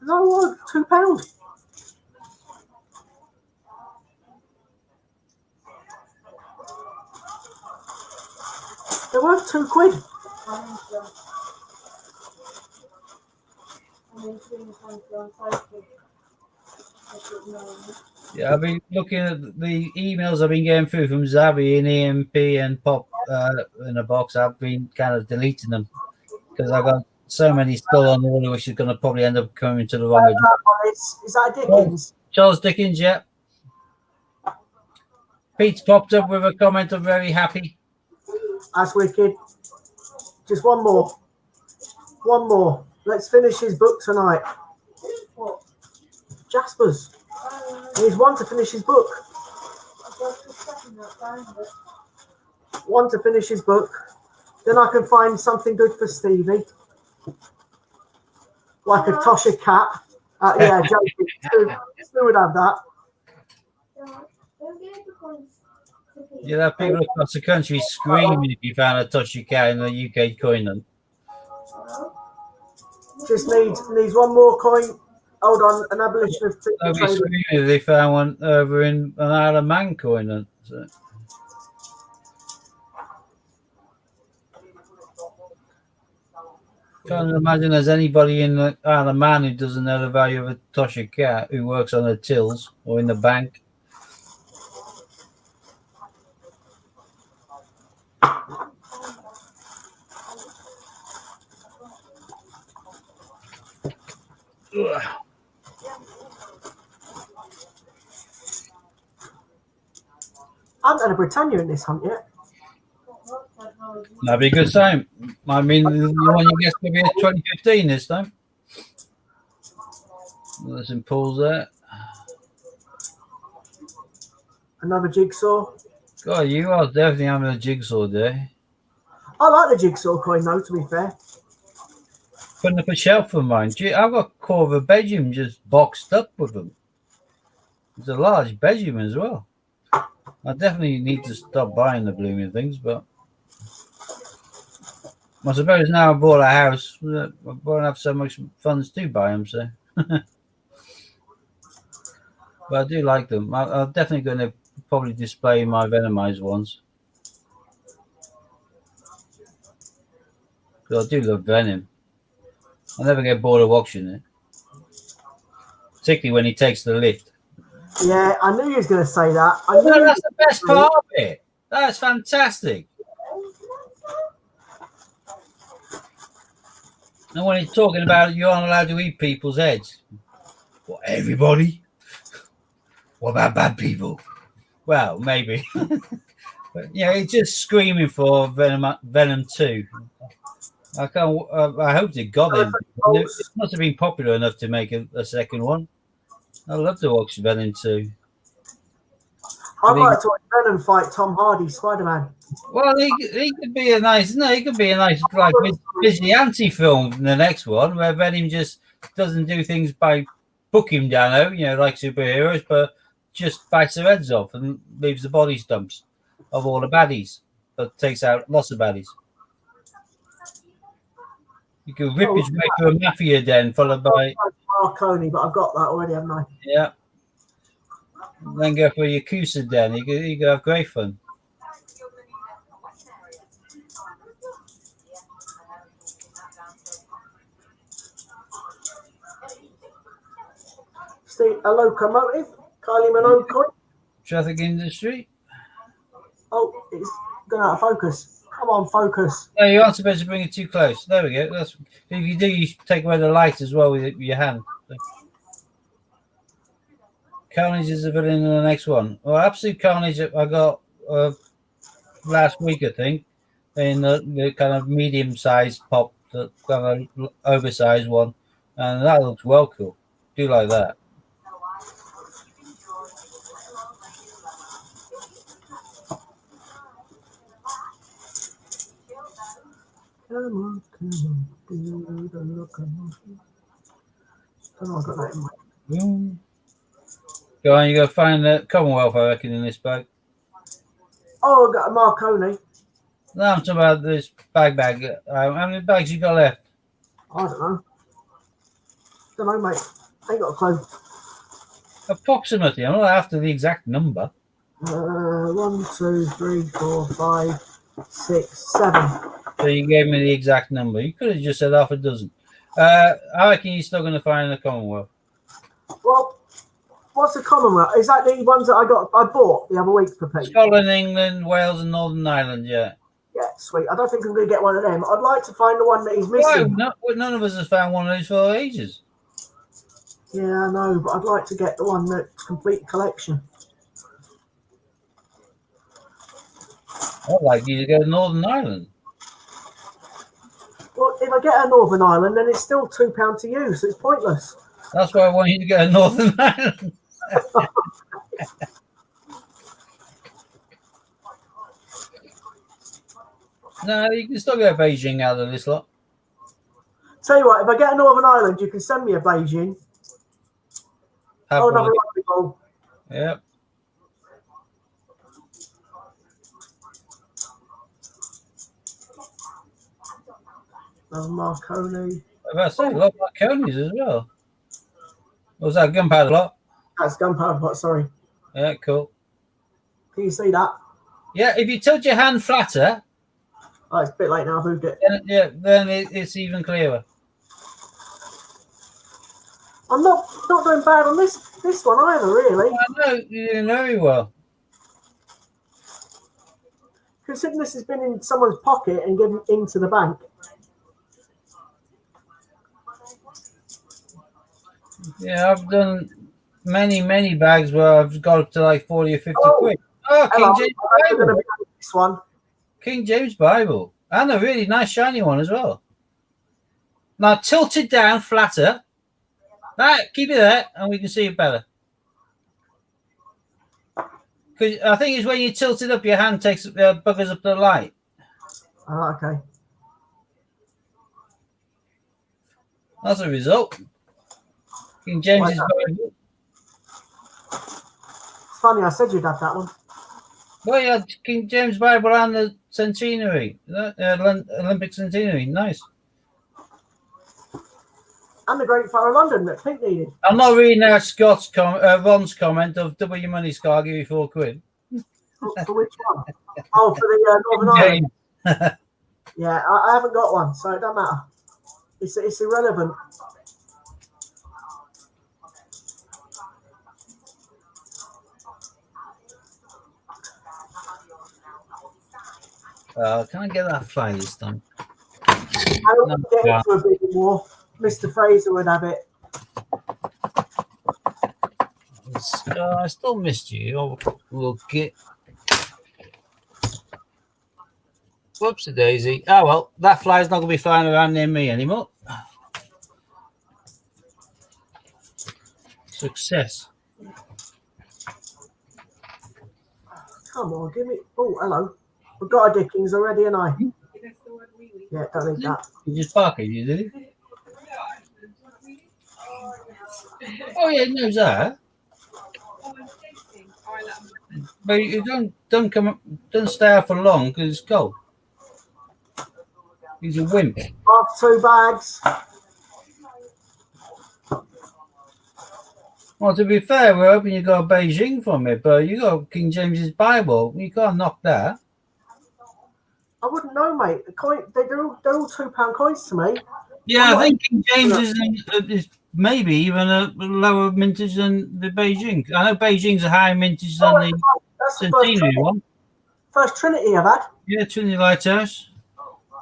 No, £2. They're worth £2. Yeah, I've been looking at the emails I've been getting through from Zavi and EMP and Pop in a box. I've been kind of deleting them because I've got so many still on order, which is going to probably end up coming to the wrong address. Is that Dickens? Charles Dickens, yeah. Pete's popped up with a comment of very happy. That's wicked. Just one more. One more. Let's finish his book tonight. What? Jasper's. He's one to finish his book. One to finish his book. Then I can find something good for Stevie. Like a Tosha cat. Yeah, joking. Stu would have that. You'd have people across the country screaming if you found a Toshy cat in a UK coin hunt. Just needs one more coin. Hold on, an abolition of They'd be trade. screaming if they found one over in an Isle of Man coin hunt. So. Can't imagine there's anybody in the Isle of Man who doesn't know the value of a Toshy cat who works on the tills or in the bank. Ugh. I haven't had a Britannia in this hunt yet. That'd be a good time. I mean, the one you guess could be a 2015 this time. There's some pulls there. Another jigsaw. God, you are definitely having a jigsaw day. I like the jigsaw coin though, to be fair. Putting up a shelf for mine. Gee, I've got a quarter of a bedroom just boxed up with them. It's a large bedroom as well. I definitely need to stop buying the blooming things, but I suppose now I bought a house, I won't have so much funds to buy them, so. But I do like them. I'm definitely going to probably display my Venomized ones. Because I do love Venom. I never get bored of auctioning it. Particularly when he takes the lift. Yeah, I knew you was going to say that. No, that's the best part of it. That's fantastic. And when he's talking about you aren't allowed to eat people's heads. What, everybody? What about bad people? Well, maybe. But yeah, he's just screaming for Venom 2. I can't. I hope to God it must have been popular enough to make a second one. I'd love to watch Venom 2. I'd like to watch Venom fight Tom Hardy, Spider-Man. Well, he could be a nice. No, he could be a nice like vigilante film in the next one where Venom just doesn't do things by booking down, like superheroes, but just bites their heads off and leaves the body stumps of all the baddies, but takes out lots of baddies. You could rip his way through a mafia den, followed by Marconi, but I've got that already, haven't I? Yeah. Then go for a Yakuza den. You could have great fun. Steve, a locomotive, Kylie Minogue coin. Traffic industry. Oh, it's gone out of focus. Come on, focus. No, you aren't supposed to bring it too close. There we go. If you do, you take away the light as well with your hand. So. Carnage is a villain in the next one. Well, Absolute Carnage I got last week, I think, in the kind of medium-sized pop, the kind of oversized one, and that looks well cool. Do like that. Come on, do the locomotive. Oh, I got that in mind. Go on, you go find the Commonwealth, I reckon, in this bag. Oh, I got a Marconi. No, I'm talking about this bag. How many bags you got left? I don't know. Don't know, mate. Ain't got a clue. Approximately. I'm not after the exact number. 1, 2, 3, 4, 5, 6, 7. So you gave me the exact number. You could have just said half a dozen. I reckon you're still going to find the Commonwealth. Well, what's the Commonwealth? Is that the ones that I bought the other week for Pete? Scotland, England, Wales, and Northern Ireland, yeah. Yeah, sweet. I don't think I'm going to get one of them. I'd like to find the one that he's missing. No, none of us has found one of those for ages. Yeah, I know, but I'd like to get the one that's complete collection. I'd like you to go to Northern Ireland. Well, if I get a Northern Ireland, then it's still £2 to use, so it's pointless. That's why I want you to go to Northern Ireland. No, you can still go Beijing out of this lot. Tell you what, if I get a Northern Ireland, you can send me a Beijing. Oh, another rugby ball. Yep. Another Marconi. That's it. A lot of Marconis as well. What was that, gunpowder lot? That's gunpowder pot, sorry. Yeah, cool. Can you see that? Yeah, if you tilt your hand flatter, Oh, it's a bit late now. I've moved it. then it's even clearer. I'm not doing bad on this one either, really. I know you're doing very well. Considering this has been in someone's pocket and given into the bank. Yeah, I've done many bags where I've got up to like 40 or 50 quid. Oh, Hello, King James I'm going to Bible. be on this one. King James Bible. And a really nice shiny one as well. Now tilt it down flatter. Right, keep it there and we can see it better. Because I think it's when you tilt it up, your hand takes buggers up the light. Oh, okay. That's the result. King James's Bible. It's funny, I said you'd have that one. Well, you had King James Bible and the centenary, Olympic centenary. Nice. And the Great Fire of London that Pink needed. I'm not reading out Scott's Ron's comment of double your money, Scott. I'll give you 4 quid. For which one? Oh, for the Northern Ireland. Yeah, I haven't got one, so it doesn't matter. It's irrelevant. Can I get that fly this time? I don't want to get into a bit more. Mr. Fraser would have it. I still missed you. We'll get. Whoopsie daisy. Oh well, that fly's not going to be flying around near me anymore. Success. Come on, give me. Oh, hello. We've got a Dickens already, and I. Yeah, don't need that. You just bark at you, did you? Oh yeah, it knows that. But you don't stay out for long because it's cold. He's a wimp. Off 2 bags. Well, to be fair, we're hoping you got a Beijing from it, but you got King James's Bible. You can't knock that. I wouldn't know, mate. The coin, they're all £2 coins to me. Yeah, I think King James is maybe even a lower mintage than the Beijing. I know Beijing's a higher mintage than the centenary one. First Trinity I've had. Yeah, Trinity Lighthouse.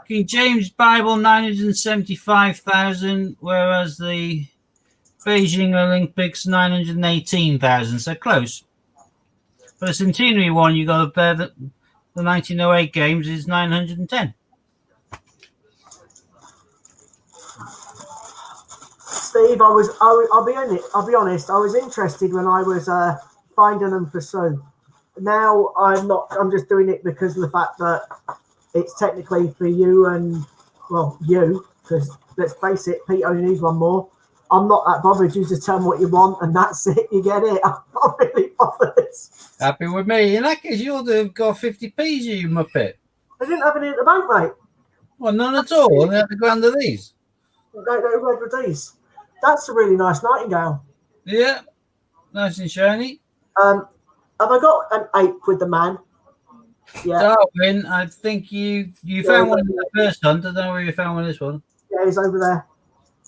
King James Bible 975,000, whereas the Beijing Olympics 918,000. So close. For the centenary one, you got up there that the 1908 games is 910. Steve, I'll be honest. I was interested when I was finding them for Sue. Now I'm not. I'm just doing it because of the fact that it's technically for you and you. Because let's face it, Pete only needs one more. I'm not that bothered. You just tell me what you want, and that's it. You get it. I'm not really bothered. Happy with me. In that case, you ought to have got 50p's, you muppet. I didn't have any at the bank, mate. Well, none at all. They had to go under these. They read with these. That's a really nice Nightingale. Yeah, nice and shiny. Have I got an 8 with the man? Yeah. Darwin, I think you found one in the first hunt. I don't know where you found one in this one. Yeah, he's over there.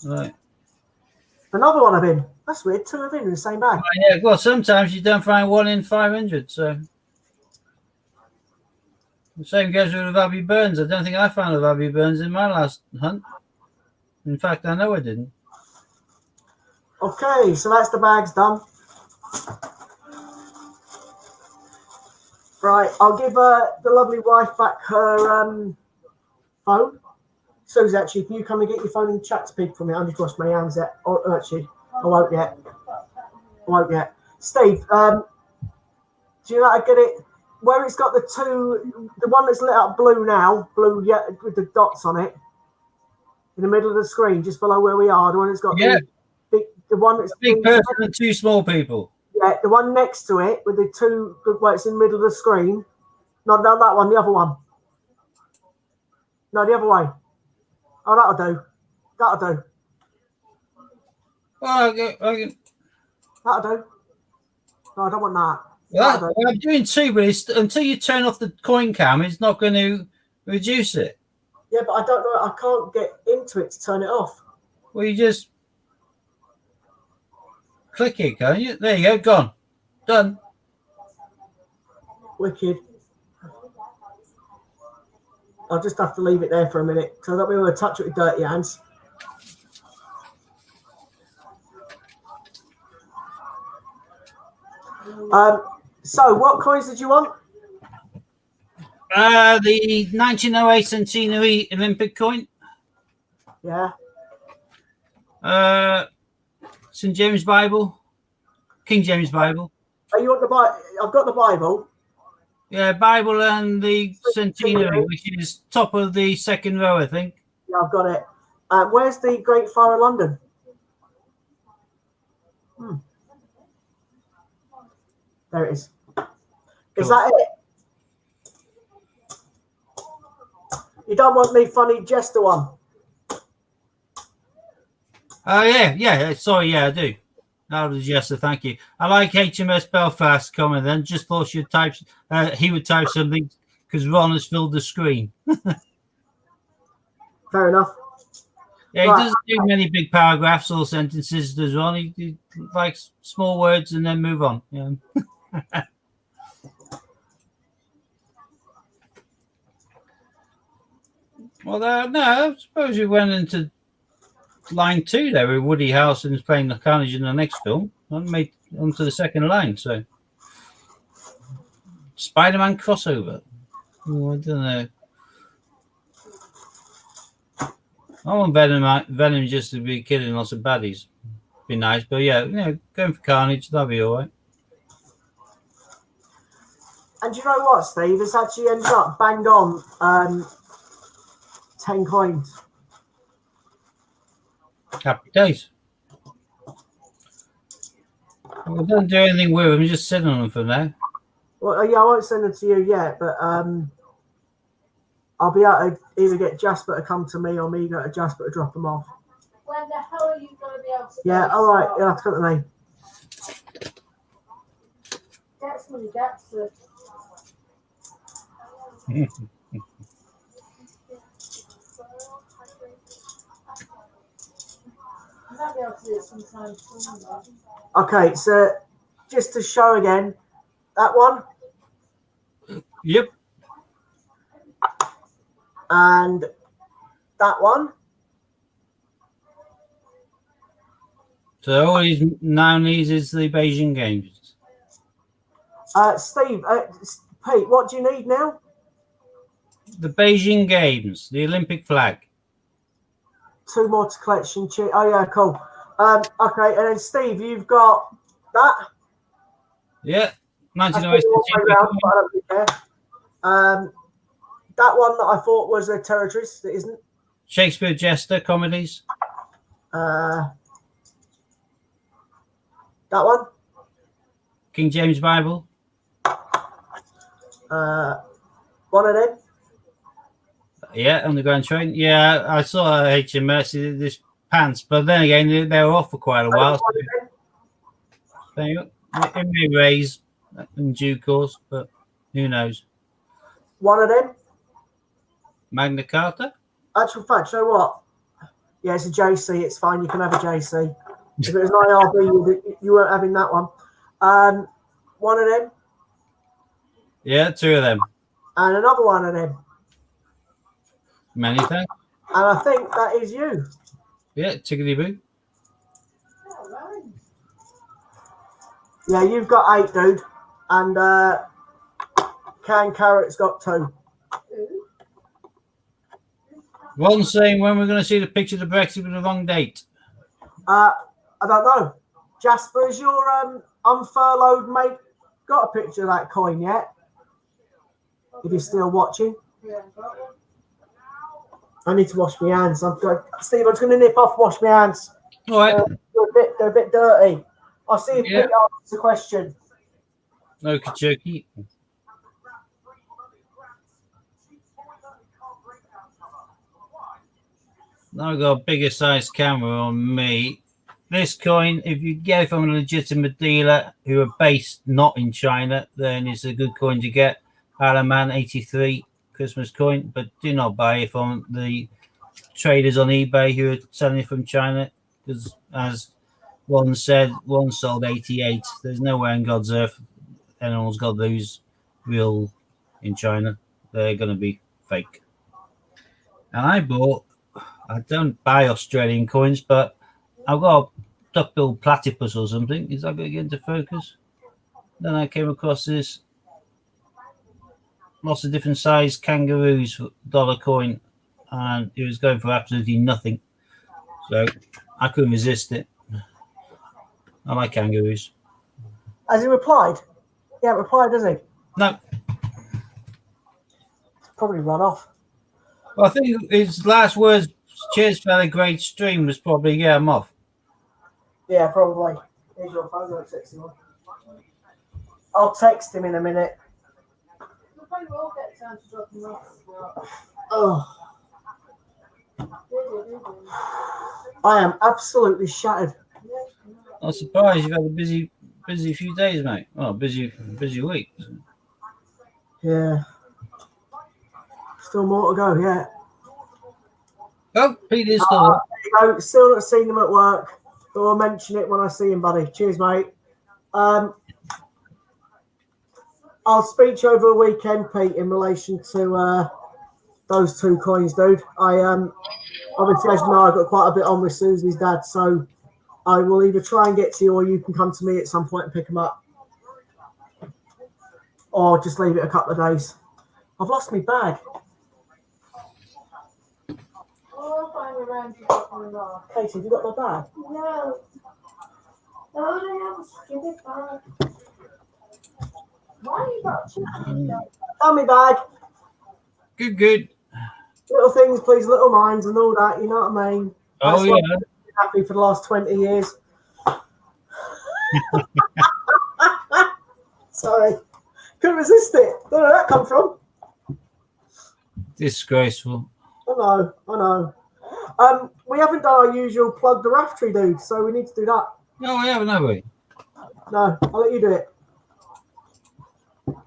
Right. Another one I've been. That's weird. 2 have been in the same bag. Yeah, well, sometimes you don't find 1 in 500. So the same goes with Abby Burns. I don't think I found a Abby Burns in my last hunt. In fact, I know I didn't. Okay, so that's the bags done. Right, I'll give the lovely wife back her phone. Susie, actually, can you come and get your phone and chat to people for me? I just washed my hands yet. Oh, actually, I won't yet. Steve, do you know how to get it? Where it's got the one that's lit up blue now, blue with the dots on it, in the middle of the screen, just below where we are. The one that's got the one that's big person and 2 small people. Yeah, the one next to it with the 2 where it's in the middle of the screen. No, that one, the other one. No, the other way. Oh, that'll do. That'll do. Well, okay. That'll do. No, I don't want that. Well, I'm doing two, but until you turn off the coin cam, it's not going to reduce it. Yeah, but I don't know. I can't get into it to turn it off. Well, you just click it, can't you? There you go. Gone. Done. Wicked. I'll just have to leave it there for a minute because I don't really want to touch it with dirty hands. So what coins did you want? The 1908 centenary Olympic coin. Yeah. St. James Bible. King James Bible. Oh, you want the Bible? I've got the Bible. Yeah, Bible and the centenary, which is top of the second row, I think. Yeah, I've got it. Where's the Great Fire of London? There it is. Is that it? You don't want me funny jester one? Oh, yeah. Sorry, yeah, I do. That was yes, thank you. I like HMS Belfast coming then. Just thought you'd type, he would type something because Ron has filled the screen. Fair enough. Yeah, he Right. doesn't do many big paragraphs or sentences, does Ron? He likes small words and then move on. Yeah. Well, no, I suppose we went into line 2 there with Woody Harrelson's playing the Carnage in the next film and made onto the second line. So, Spider-Man crossover. Oh, I don't know. I want Venom just to be killing lots of baddies. Be nice, but yeah, going for Carnage, that'll be all right. And you know what, Steve? It's actually ended up banged on 10 coins. Happy days. We don't do anything with them, just sitting on them for now. Well, yeah, I won't send them to you yet, but I'll be able to either get Jasper to come to me or me go to Jasper to drop them off. When the hell are you going to be able to? Yeah, all right. You'll have to come to me. Get somebody gets it. I might be able to do it sometime soon, though. Okay, so just to show again, that one Yep. and that one. So all he now needs is the Beijing Games. Steve, Pete, what do you need now? The Beijing Games, the Olympic flag. 2 more to collection. Oh, yeah, cool. Okay, and then Steve, you've got that. Yeah. That's 1908 all the way round, but I don't really care. That one that I thought was a Territories, that isn't. Shakespeare Jester comedies. That one. King James Bible. One of them. Yeah, Underground Train. Yeah, I saw HMS this pants, but then again, they were off for quite a while. So it may raise in due course, but who knows? One of them. Magna Carta. Actual fact, you know what? Yeah, it's a JC. It's fine. You can have a JC. If it was an IRB, you weren't having that one. One of them. Yeah, 2 of them. And another one of them. Many thanks. And I think that is you. Yeah, tickety boo. Yeah, you've got 8, dude. And Can Carrot's got 2. Ron saying when we're going to see the picture of the Brexit with the wrong date. I don't know. Jasper, is your unfurloughed mate got a picture of that coin yet? If you're still watching. Yeah, got one. I need to wash my hands. Steve, I'm just going to nip off, wash my hands. All right. They're a bit dirty. I'll see if Yeah. Pete answers the question. Okie dokie. Now I've got a bigger size camera on me. This coin, if you get it from a legitimate dealer who are based not in China, then it's a good coin to get. Alaman 83 Christmas coin, but do not buy it from the traders on eBay who are selling it from China, because as one said, one sold 88. There's nowhere in God's earth anyone's got those real in China. They're going to be fake. And I don't buy Australian coins, but I've got a duck-billed platypus or something. Is that going to get into focus? Then I came across this lots of different size kangaroos for dollar coin, and it was going for absolutely nothing. So I couldn't resist it. I like kangaroos. Has he replied? He hasn't replied, has he? No, Probably run off. well, I think his last words, "Cheers for a great stream," was probably "Yeah, I'm off." Yeah, probably. Here's your phone. I'll text him. I'll text him in a minute. We probably will get time to drop him off as well. Oh, Really. I am absolutely shattered. I'm surprised you've had a busy few days, mate. Well, busy week. Yeah. Still more to go, yeah. Oh, Peter's still There you go. Still not seen him at work, but I'll mention it when I see him, buddy. Cheers, mate. I'll speak to you over the weekend, Pete, in relation to those two coins, dude. I obviously, as you know, I've got quite a bit on with Susie's dad, so I will either try and get to you, or you can come to me at some point and pick them up, or just leave it a couple of days. I've lost my bag. I'll find around to drop him off. Katie, have you got my bag? No. No, they have a stupid bag. Why you got chicken? Tell me bag. good. Little things, please, little minds, and all that. You know what I mean? Oh That's why yeah. I've been happy for the last 20 years. Sorry, couldn't resist it. Don't know where that come from. Disgraceful. I know. We haven't done our usual plug the Raftery, dude, so we need to do that. No, we haven't, have we? No, I'll let you do it.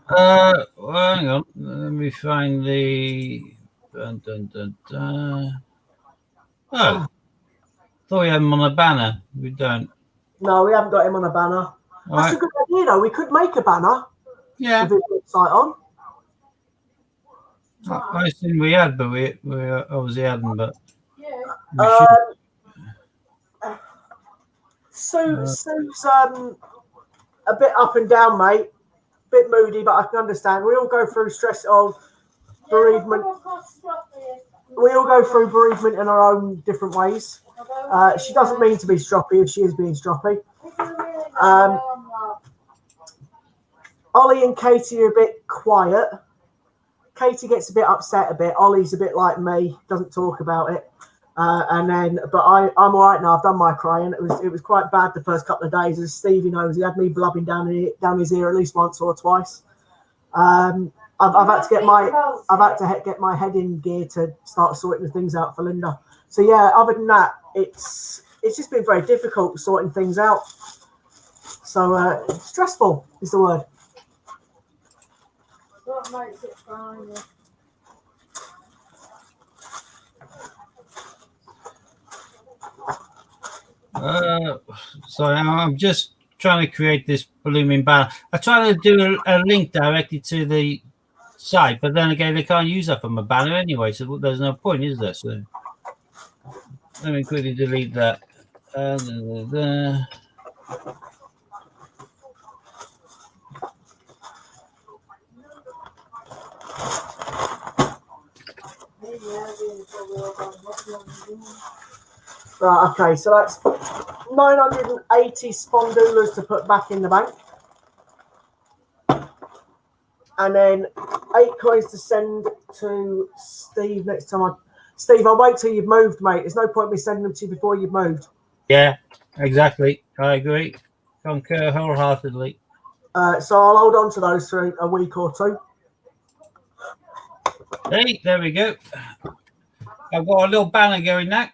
Well, hang on. Let me find the. Oh, thought we had them on a banner. We don't. No, we haven't got him on a banner. All That's right. a good idea, though. We could make a banner Yeah, with his website on. I assume we had, but we obviously hadn't. But Yeah. we should. Sue's a bit up and down, mate. Bit moody, but I can understand. We all go through stress of bereavement. We all go through bereavement in our own different ways. She doesn't mean to be stroppy, if she is being stroppy. Ollie and Katie are a bit quiet. Katie gets a bit upset a bit. Ollie's a bit like me, doesn't talk about it. But I'm all right now. I've done my crying. It was quite bad the first couple of days. As Stevie knows, he had me blubbing down his ear at least once or twice. I've had to get my head in gear to start sorting the things out for Linda. So yeah, other than that, it's just been very difficult sorting things out. So stressful is the word. What makes it fine? Sorry, I'm just trying to create this blooming banner. I try to do a link directly to the site, but then again, they can't use that from a banner anyway, so there's no point, is there? So let me quickly delete that. Right, okay, so that's 980 spondulas to put back in the bank. And then 8 coins to send to Steve next time. Steve, I'll wait till you've moved, mate. There's no point me sending them to you before you've moved. Yeah, exactly. I agree. Concur wholeheartedly. So I'll hold on to those for a week or two. Hey, there we go. I've got a little banner going now.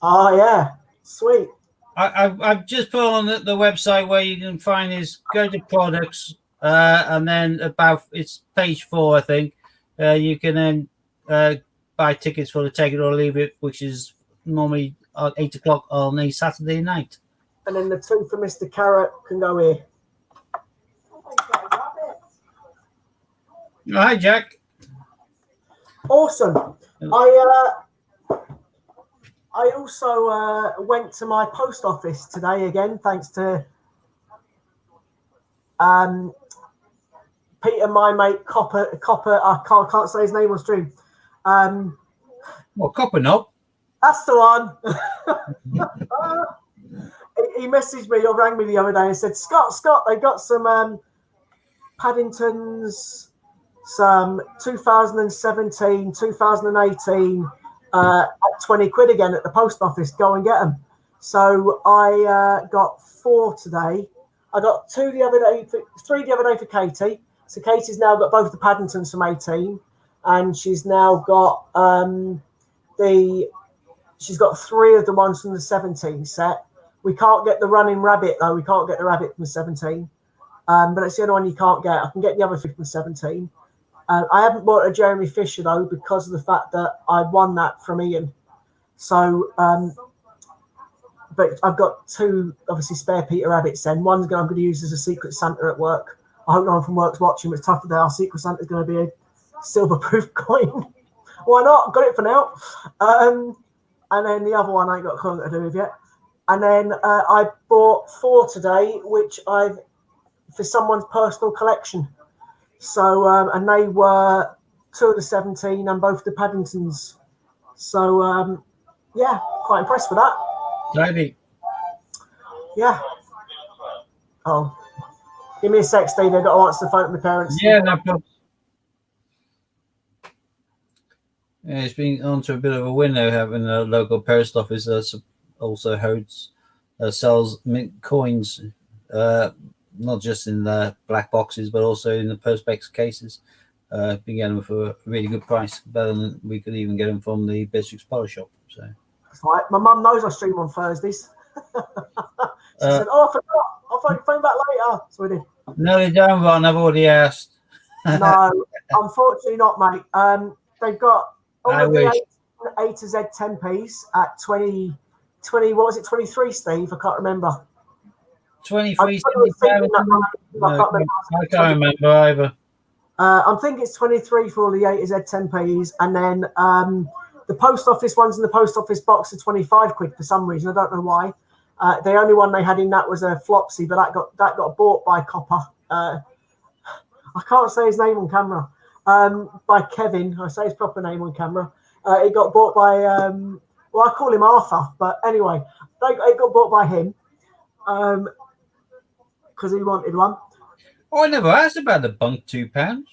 Oh yeah, sweet. I've just put on the website where you can find is go to products, and then it's page 4, I think. You can then buy tickets for the Take It or Leave It, which is normally at 8 o'clock on a Saturday night. And then the 2 for Mr. Carrot can go here. Hi, Jack. Awesome. I also went to my post office today again, thanks to Peter, my mate, Copper. I can't say his name on stream. Well, Copper Knob. That's the one. He messaged me or rang me the other day and said, Scott, they got some Paddingtons, some 2017, 2018 at 20 quid again at the post office. Go and get them. So I got 4 today. I got 2 the other day, 3 the other day for Katie. So Katie's now got both the Paddingtons from 18, and she's now got she's got 3 of the ones from the 17 set. We can't get the Running Rabbit though. We can't get the rabbit from 17, but it's the only one you can't get. I can get the other 3 from 17. I haven't bought a Jeremy Fisher though because of the fact that I won that from Ian. So, but I've got 2 obviously spare Peter Rabbits. Then one's I'm going to use as a Secret Santa at work. I hope no one from work's watching. But it's tough today. Our Secret Santa's going to be a silver-proof coin. Why not? Got it for now. And then the other one I ain't got a clue to do with yet. And then I bought 4 today, which I've for someone's personal collection. So and they were 2 of the 17 and both the Paddingtons. So yeah, quite impressed with that. Maybe. Yeah. Oh, give me a sec, Steve. I've got to answer the phone to my parents. Yeah, no problem. Yeah, it's been on to a bit of a window having a local post office that also sells mint coins, not just in the black boxes, but also in the Perspex cases. Been getting them for a really good price, better than we could even get them from the Bishop's Polar Shop. So that's right. My mum knows I stream on Thursdays. She said, "Oh, I forgot. I'll phone back later." So we did. No, they don't, Ron. I've already asked. No, unfortunately not, mate. They've got all I of the wish. A to Z 10p's at 20, what was it, 23, Steve? I can't remember. 23. I can't remember either. I think it's 23 for all the A to Z 10p's, and then the post office ones in the post office box are 25 quid for some reason. I don't know why. The only one they had in that was a Flopsy, but that got bought by Copper. I can't say his name on camera. By Kevin. I say his proper name on camera. It got bought by, well, I call him Arthur, but anyway, it got bought by him because he wanted one. Oh, I never asked about the bunk £2.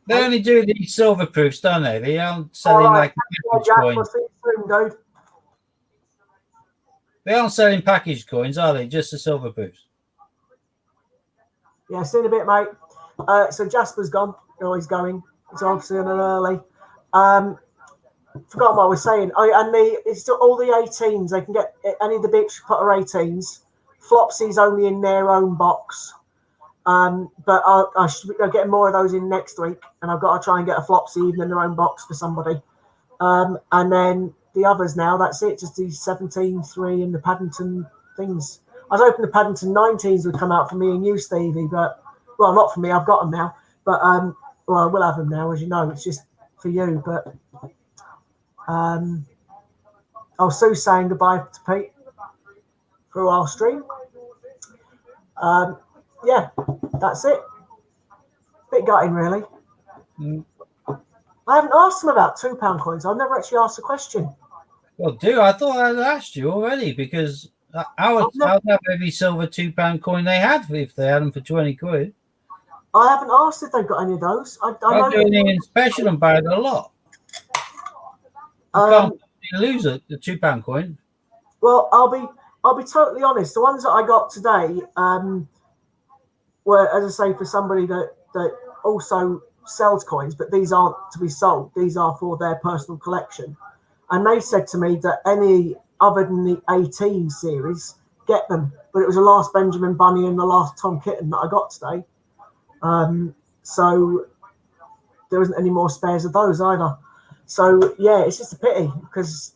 They only do these silver proofs, don't they? They aren't selling like packaged Jack, coins. we'll see you soon, dude. They aren't selling packaged coins, are they? Just the silver proofs. Yeah, see you in a bit, mate. So Jasper's gone. Oh, he's going. It's obviously on an early. Forgot what I was saying. Oh, and it's still all the 18s. They can get any of the big Potter 18s. Flopsy's only in their own box. But I should be getting more of those in next week. And I've got to try and get a Flopsy even in their own box for somebody. And then the others now, that's it. Just these 17, 3 and the Paddington things. I was hoping the Paddington 19s would come out for me and you, Stevie, but well, not for me. I've got them now, but well, I will have them now, as you know. It's just for you, but Sue's saying goodbye to Pete through our stream. Yeah, that's it. Bit gutting, really. I haven't asked them about £2 coins. I've never actually asked a question. Well, I thought I'd asked you already because I would have every silver £2 coin they had if they had them for 20 quid. I haven't asked if they've got any of those. I I'm doing anything special and buy it a lot. You can't lose it, the £2 coin. Well, I'll be totally honest. The ones that I got today were, as I say, for somebody that also sells coins, but these aren't to be sold. These are for their personal collection. And they said to me that any other than the 18 series, get them. But it was the last Benjamin Bunny and the last Tom Kitten that I got today. So there isn't any more spares of those either. So, yeah, it's just a pity because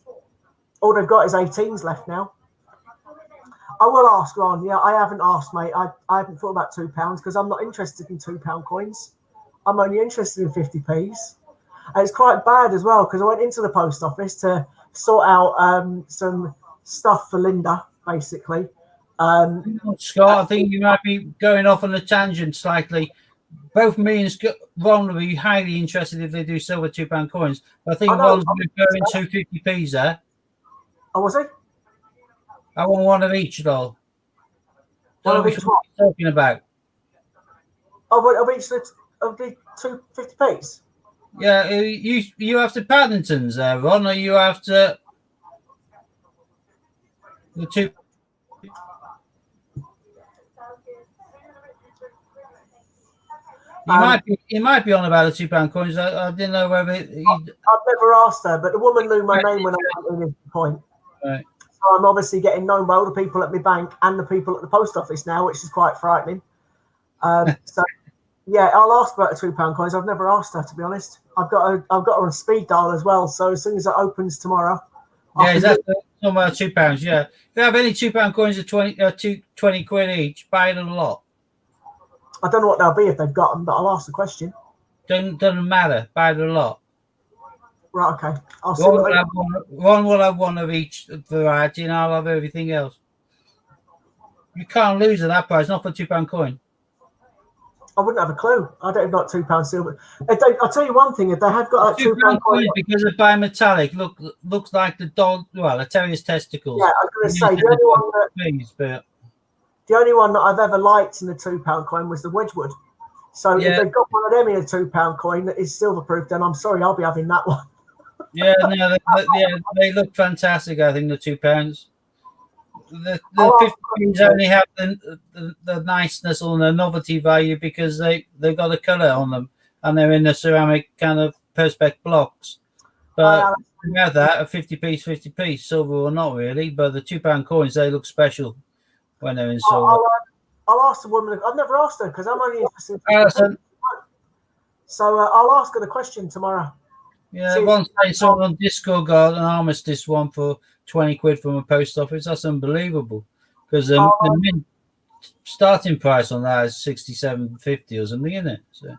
all they've got is 18s left now. I will ask, Ron. Yeah, I haven't asked, mate. I haven't thought about £2 because I'm not interested in £2 coins. I'm only interested in 50p's. And it's quite bad as well because I went into the post office to sort out some stuff for Linda, basically. Scott, I think you might be going off on a tangent slightly. Both me and Ron will be highly interested if they do silver £2 coins. I think Ron's referring to 50p's there. Oh, was he? I want one of each, though. What are you talking about? Of each of the 250p's? Yeah, you after Paddingtons there, Ron, or you after the two? He might be on about the £2 coins. I didn't know whether I've never asked her, but the woman knew my name when I went in the point. Right. So I'm obviously getting known by all the people at my bank and the people at the post office now, which is quite frightening. So yeah, I'll ask about the £2 coins. I've never asked her, to be honest. I've got her on speed dial as well. So as soon as it opens tomorrow, yeah, is that talking about £2? Yeah, if you have any £2 coins of 20 quid each, buy it a lot. I don't know what they'll be if they've got them, but I'll ask the question. Doesn't matter. Buy it a lot. Right, okay. I'll see. Ron will have one of each variety, and I'll have everything else. You can't lose at that price, not for £2 coin. I wouldn't have a clue. I don't have got £2 silver. I'll tell you one thing: if they have got that £2 coin, because of bimetallic, looks like the dog, well, a terrier's testicles. Yeah, I was going to say the only one that I've ever liked in the £2 coin was the Wedgwood. So if they've got one of them in a £2 coin that is silver proof, then I'm sorry, I'll be having that one. Yeah, no, they look fantastic. I think the £2. The 50p's only have the niceness or the novelty value because they've got a colour on them and they're in the ceramic kind of perspex blocks. But we have that a 50p, silver or not really. But the £2 coins, they look special when they're in silver. I'll ask the woman. I've never asked her because I'm only interested in so I'll ask her the question tomorrow. Yeah, once I saw on Discord got an armistice one for 20 quid from a post office. That's unbelievable because the mint starting price on that is 67.50 or something, isn't it? So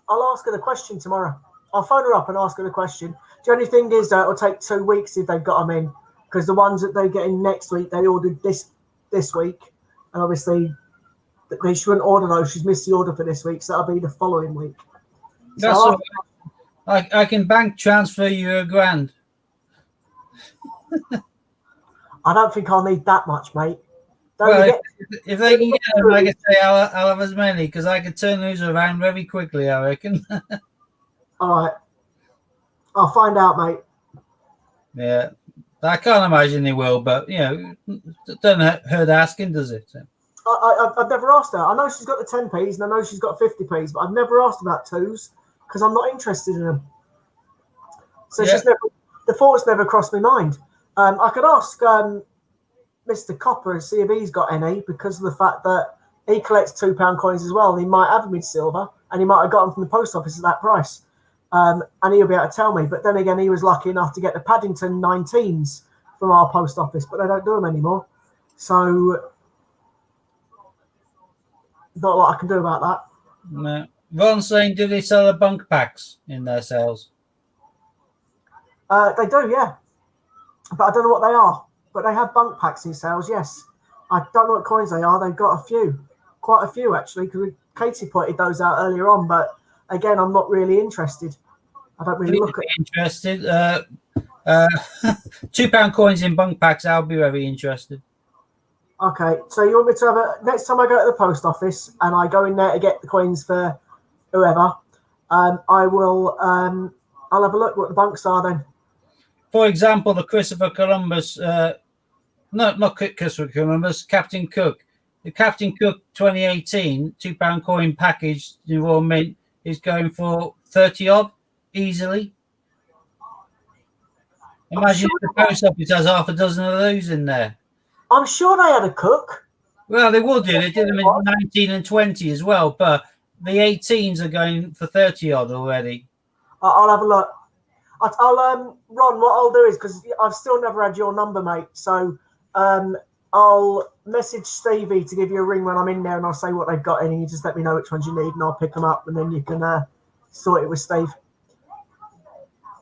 I'll ask her the question tomorrow. I'll phone her up and ask her the question. The only thing is that it'll take 2 weeks if they've got them in because the ones that they get in next week, they ordered this week. And obviously, they shouldn't order those. She's missed the order for this week, so that'll be the following week. That's all right. I can bank transfer you £1,000. I don't think I'll need that much, mate. If they can get them, like I say, I'll have as many because I can turn those around very quickly, I reckon. All right. I'll find out, mate. Yeah. I can't imagine they will, but, it doesn't hurt asking, does it? So. I've never asked her. I know she's got the 10p's and I know she's got 50p's, but I've never asked about 2s because I'm not interested in them. So the thought's never crossed my mind. I could ask Mr. Copper and see if he's got any because of the fact that he collects £2 coins as well. And he might have them in silver and he might have got them from the post office at that price. And he'll be able to tell me. But then again, he was lucky enough to get the Paddington 19s from our post office, but they don't do them anymore. So not a lot I can do about that. No. Ron's saying, do they sell the bunk packs in their sales? They do, yeah. But I don't know what they are. But they have bunk packs in sales, yes. I don't know what coins they are. They've got a few. Quite a few, actually, because Katie pointed those out earlier on. But, again, I'm not really interested. I don't really look at it. Interested. £2 coins in bunk packs, I'll be very interested. Okay, so you want me to have next time I go to the post office and I go in there to get the coins for whoever, I will, I'll have a look what the bunks are then. For example, the Christopher Columbus, not Christopher Columbus, Captain Cook. The Captain Cook 2018 £2 coin package in Royal Mint is going for 30 odd easily. Imagine if the post office has half a dozen of those in there. I'm sure they had a cook. Well, they will do. They did them in 19 and 20 as well, but the 18s are going for 30 odd already. I'll have a look. I'll Ron, what I'll do is, because I've still never had your number, mate. So I'll message Stevie to give you a ring when I'm in there, and I'll say what they've got in, and you just let me know which ones you need, and I'll pick them up, and then you can sort it with Steve.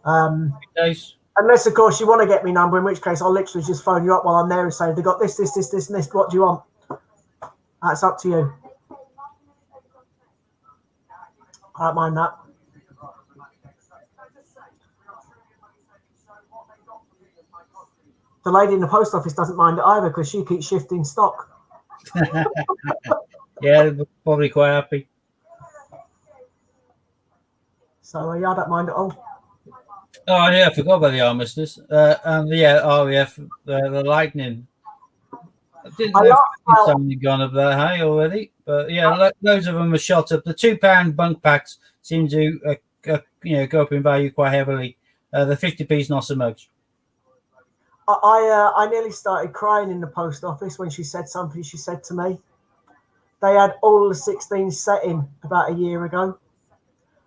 Nice. Unless, of course, you want to get me number, in which case I'll literally just phone you up while I'm there and say, they've got this, and this. What do you want? That's up to you. I don't mind that. The lady in the post office doesn't mind it either because she keeps shifting stock. Yeah, they're probably quite happy. So, yeah, I don't mind at all. Oh, yeah, I forgot about the armistice. And yeah, RAF, the Lightning. I didn't know if somebody gone up that high already, but yeah, loads of them are shot up. The £2 bunk packs seem to go up in value quite heavily. The 50p's not so much. I nearly started crying in the post office when she said something she said to me. They had all the 16s set in about a year ago.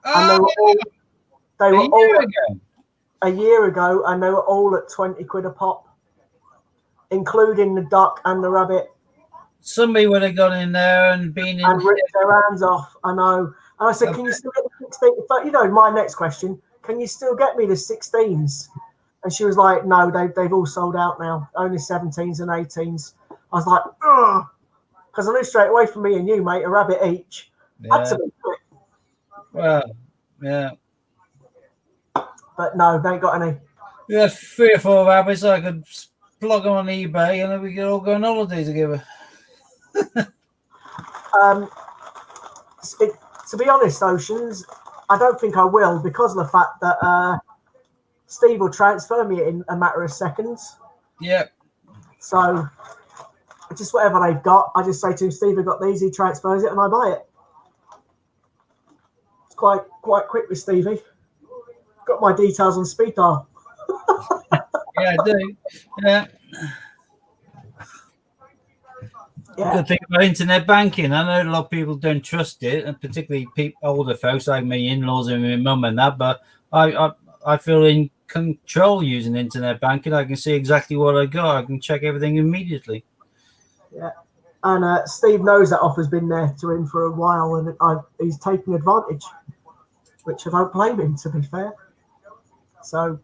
And they were all a year ago, and they were all at 20 quid a pop, including the duck and the rabbit. Somebody would have gone in there and been in and ripped their hands off. I know. And I said, can you still get the 16? But you know, my next question, can you still get me the 16s? And she was like, no, they've all sold out now. Only 17s and 18s. I was like, ugh. Because I knew straight away from me and you, mate, a rabbit each. Yeah. Well, yeah. But no, they ain't got any. We had 3 or 4 rabbits. I could plug them on eBay and then we could all go on holiday together. To be honest, Oceans, I don't think I will because of the fact that Steve will transfer me in a matter of seconds. Yeah. So just whatever they've got, I just say to him, Steve, I've got these, he transfers it and I buy it. It's quite quick with Stevie. Got my details on speed dial. Yeah, I do. Yeah. Yeah. Good thing about internet banking. I know a lot of people don't trust it, and particularly older folks like my in-laws and my mum and that. But I feel in control using internet banking. I can see exactly what I got. I can check everything immediately. Yeah, and Steve knows that offer's been there to him for a while, and he's taking advantage, which I don't blame him, to be fair. So,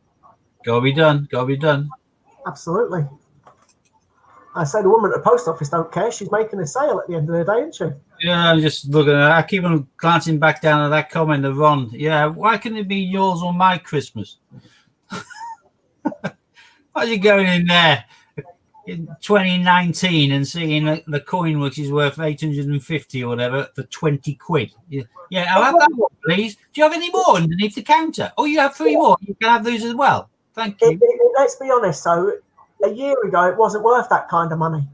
gotta be done. Gotta be done. Absolutely. I say the woman at the post office don't care. She's making a sale at the end of the day, isn't she? Yeah, I'm just looking at it. I keep on glancing back down at that comment of Ron. Yeah, why couldn't it be yours or my Christmas? Why are you going in there in 2019 and seeing the coin which is worth 850 or whatever for 20 quid? Yeah, I'll have that one, please. Do you have any more underneath the counter? Oh, you have 3 more. You can have those as well. Thank you. Let's be honest, though. A year ago, it wasn't worth that kind of money.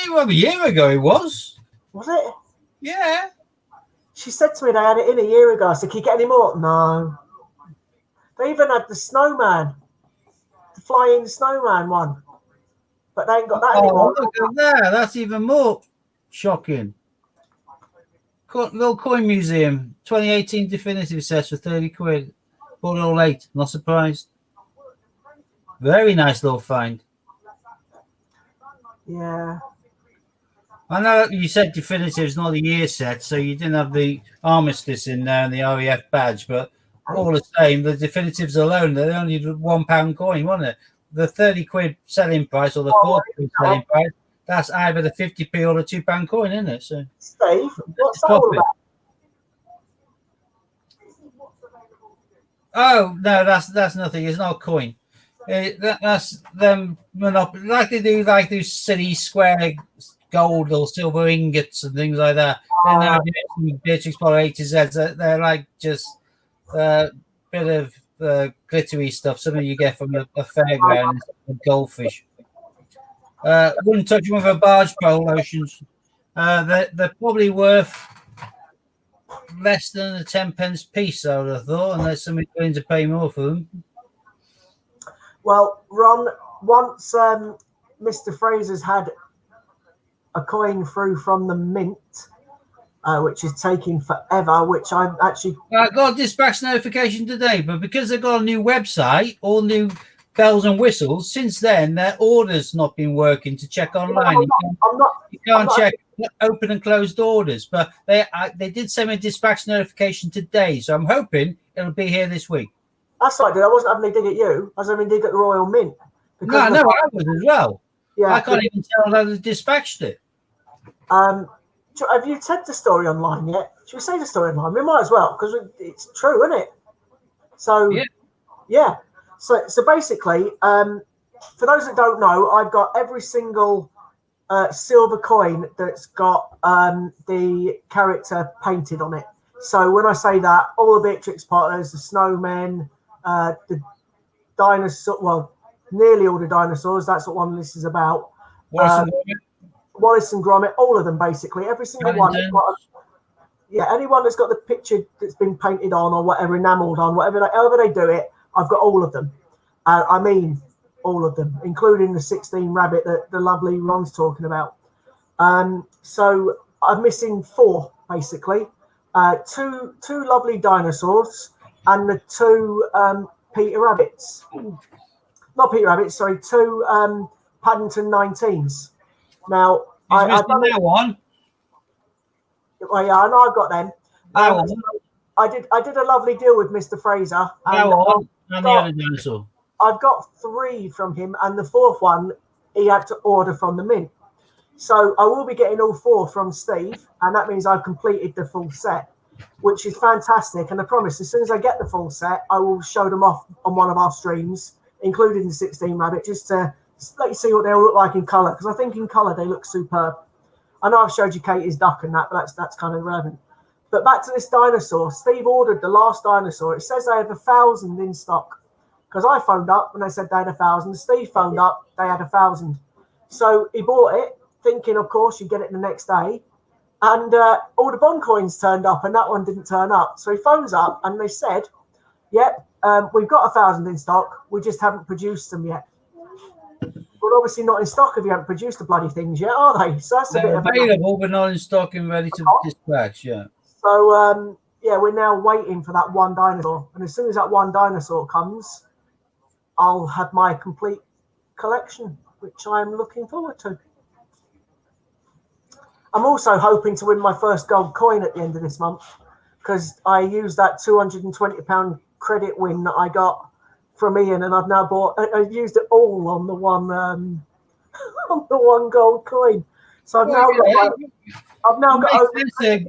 Well, a year ago, it was. Was it? Yeah. She said to me they had it in a year ago. I said, can you get any more? No. They even had the snowman, the flying snowman one. But they ain't got that anymore. Look at that. That's even more shocking. Little coin museum, 2018 definitive sets for 30 quid. Bought it all late. Not surprised. Very nice little find. Yeah. I know you said definitive is not a year set, so you didn't have the armistice in there and the RAF badge, but all the same, the definitives alone, they're only £1 coin, wasn't it? The 30 quid selling price or the 40 quid selling price, that's either the 50p or the £2 coin, isn't it? So, Steve, what's that all about? Oh, no, that's nothing. It's not a coin. That's them monopoly, like they do, like those silly square gold or silver ingots and things like that. They're now Beatrix Polar A to Z. They're like just a bit of glittery stuff, something you get from a fairground, goldfish. Wouldn't touch them with a barge pole, Oceans. They're probably worth less than a 10 pence piece, I would have thought, unless somebody's willing to pay more for them. Well, Ron, once Mr. Fraser's had a coin through from the mint, which is taking forever, which I'm actually... I got a dispatch notification today, but because they've got a new website, all new bells and whistles, since then, their order's not been working to check online. You can't check open and closed orders, but they did send me a dispatch notification today, so I'm hoping it'll be here this week. That's right, dude. I wasn't having a dig at you. I was having a dig at the Royal Mint. No, I was as well. Yeah, I can't even tell how they dispatched it. Have you said the story online yet? Should we say the story online? We might as well, because it's true, isn't it? So, yeah. So basically, for those that don't know, I've got every single silver coin that's got the character painted on it. So when I say that, all the Beatrix Potters, the snowmen, the dinosaur, well, nearly all the dinosaurs, that's what one list is about. Wallace and Gromit, all of them basically, every single one. Anyone that's got the picture that's been painted on or whatever, enameled on, however they do it, I've got all of them. I mean, all of them, including the 16 rabbit that the lovely Ron's talking about. So I'm missing 4 basically. Two lovely dinosaurs and the 2 Peter Rabbits. Not Peter Rabbits, sorry, 2 Paddington 19s. Now, I done that one. Well, yeah, I know I've got them. I did a lovely deal with Mr. Fraser. And the other dinosaur. I've got 3 from him, and the 4th one he had to order from the mint. So I will be getting all 4 from Steve, and that means I've completed the full set, which is fantastic. And I promise, as soon as I get the full set, I will show them off on one of our streams, including the 16 rabbit, just to let you see what they all look like in colour, because I think in colour they look superb. I know I've showed you Katie's duck and that, but that's kind of irrelevant. But back to this dinosaur. Steve ordered the last dinosaur. It says they have 1,000 in stock, because I phoned up and they said they had 1,000. Steve phoned up, they had 1,000. So he bought it, thinking, of course, you'd get it the next day. And all the Bond coins turned up, and that one didn't turn up. So he phones up, and they said, yep, we've got 1,000 in stock. We just haven't produced them yet. Well, obviously not in stock if you haven't produced the bloody things yet, are they? So that's a bit available, but not in stock and ready to dispatch. Yeah. So we're now waiting for that one dinosaur, and as soon as that one dinosaur comes, I'll have my complete collection, which I'm looking forward to. I'm also hoping to win my first gold coin at the end of this month, because I used that £220 credit win that I got from Ian, and I've now I've used it all on the one on the one gold coin. So I've now got to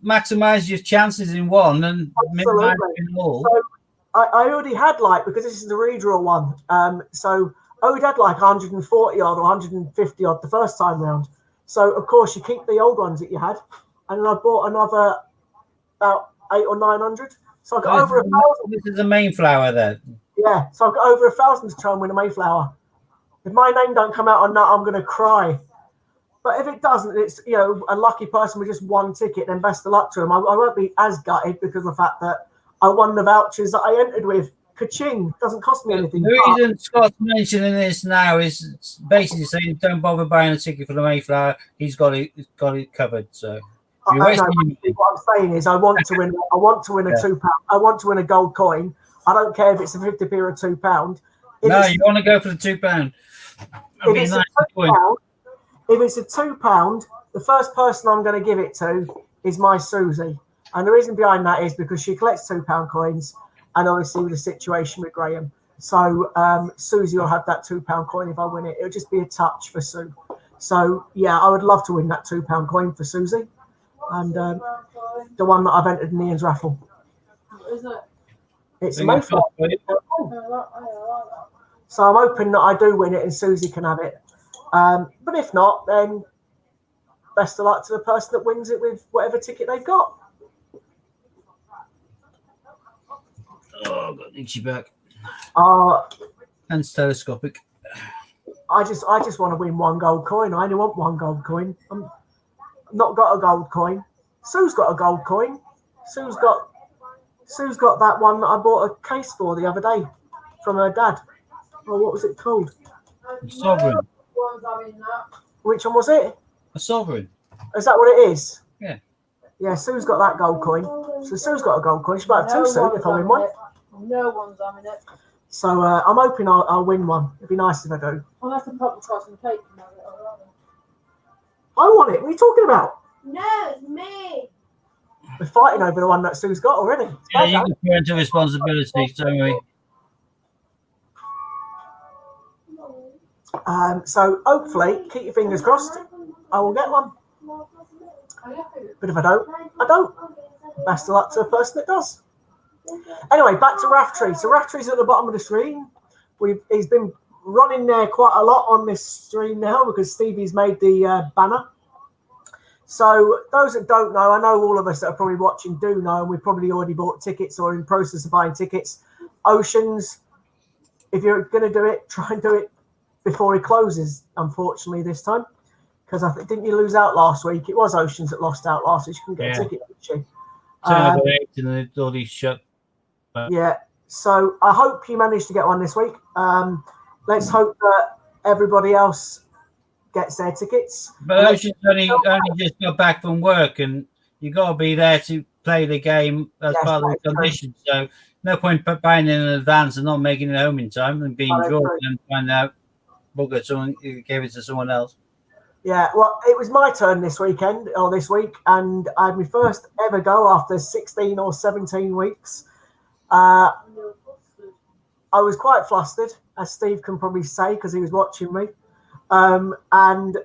maximize your chances in one and minimize in all. So I already had because this is the redraw one. So I already had 140 odd or 150 odd the first time round. So of course you keep the old ones that you had, and then I bought another about 800 or 900. So I got over 1,000. This is the Mayflower then. Yeah, so I've got over 1,000 to try and win a Mayflower. If my name don't come out on that, I'm going to cry. But if it doesn't, it's a lucky person with just one ticket. Then best of luck to him. I won't be as gutted because of the fact that I won the vouchers that I entered with. Ka-ching! Doesn't cost me anything. The reason Scott's mentioning this now is basically saying don't bother buying a ticket for the Mayflower. He's got it covered. So. What I'm saying is, I want to win a £2. I want to win a gold coin. I don't care if it's a 50p or a £2. You want to go for the £2. If it's a £2, the first person I'm going to give it to is my Susie, and the reason behind that is because she collects £2 coins, and obviously with the situation with Graham. So Susie will have that £2 coin if I win it. It'll just be a touch for Sue. So yeah, I would love to win that £2 coin for Susie. And the one that I've entered in Ian's raffle. What is it? It's a Mayflower. So I'm hoping that I do win it and Susie can have it. But if not, then best of luck to the person that wins it with whatever ticket they've got. Oh, I've got itchy back. And telescopic. I just want to win one gold coin. I only want one gold coin. Not got a gold coin. Sue's got a gold coin. Sue's got that one that I bought a case for the other day from her dad. Oh, what was it called? Sovereign. Which one was it? A sovereign. Is that what it is? Yeah. Yeah, Sue's got that gold coin. So Sue's got a gold coin. She might have two soon if I win one. No one's having it. So I'm hoping I'll win one. It'd be nice if I do. I'll have to pop across and cake and have it. I want it. What are you talking about? No, it's me. We're fighting over the one that Sue's got already. Yeah, you can parental responsibility, don't we? So hopefully, keep your fingers crossed. I will get one. But if I don't, I don't. Best of luck to the person that does. Anyway, back to Raftree. So Raftree's at the bottom of the screen. He's been running there quite a lot on this stream now because Stevie's made the banner. So those that don't know, I know all of us that are probably watching do know, and we've probably already bought tickets or in process of buying tickets. Oceans, if you're going to do it, try and do it before he closes, unfortunately, this time. Because I think, didn't you lose out last week? It was Oceans that lost out last week. You couldn't get a ticket, didn't you? And then all these shut. Yeah. So I hope you managed to get one this week. Let's hope that everybody else gets their tickets. But Ocean's only just got back from work, and you got to be there to play the game as part of the conditions. So no point buying in advance and not making it home in time and being drawn and find out someone gave it to someone else. Yeah, well, it was my turn this weekend or this week, and I had my first ever go after 16 or 17 weeks. I was quite flustered, as Steve can probably say, because he was watching me. And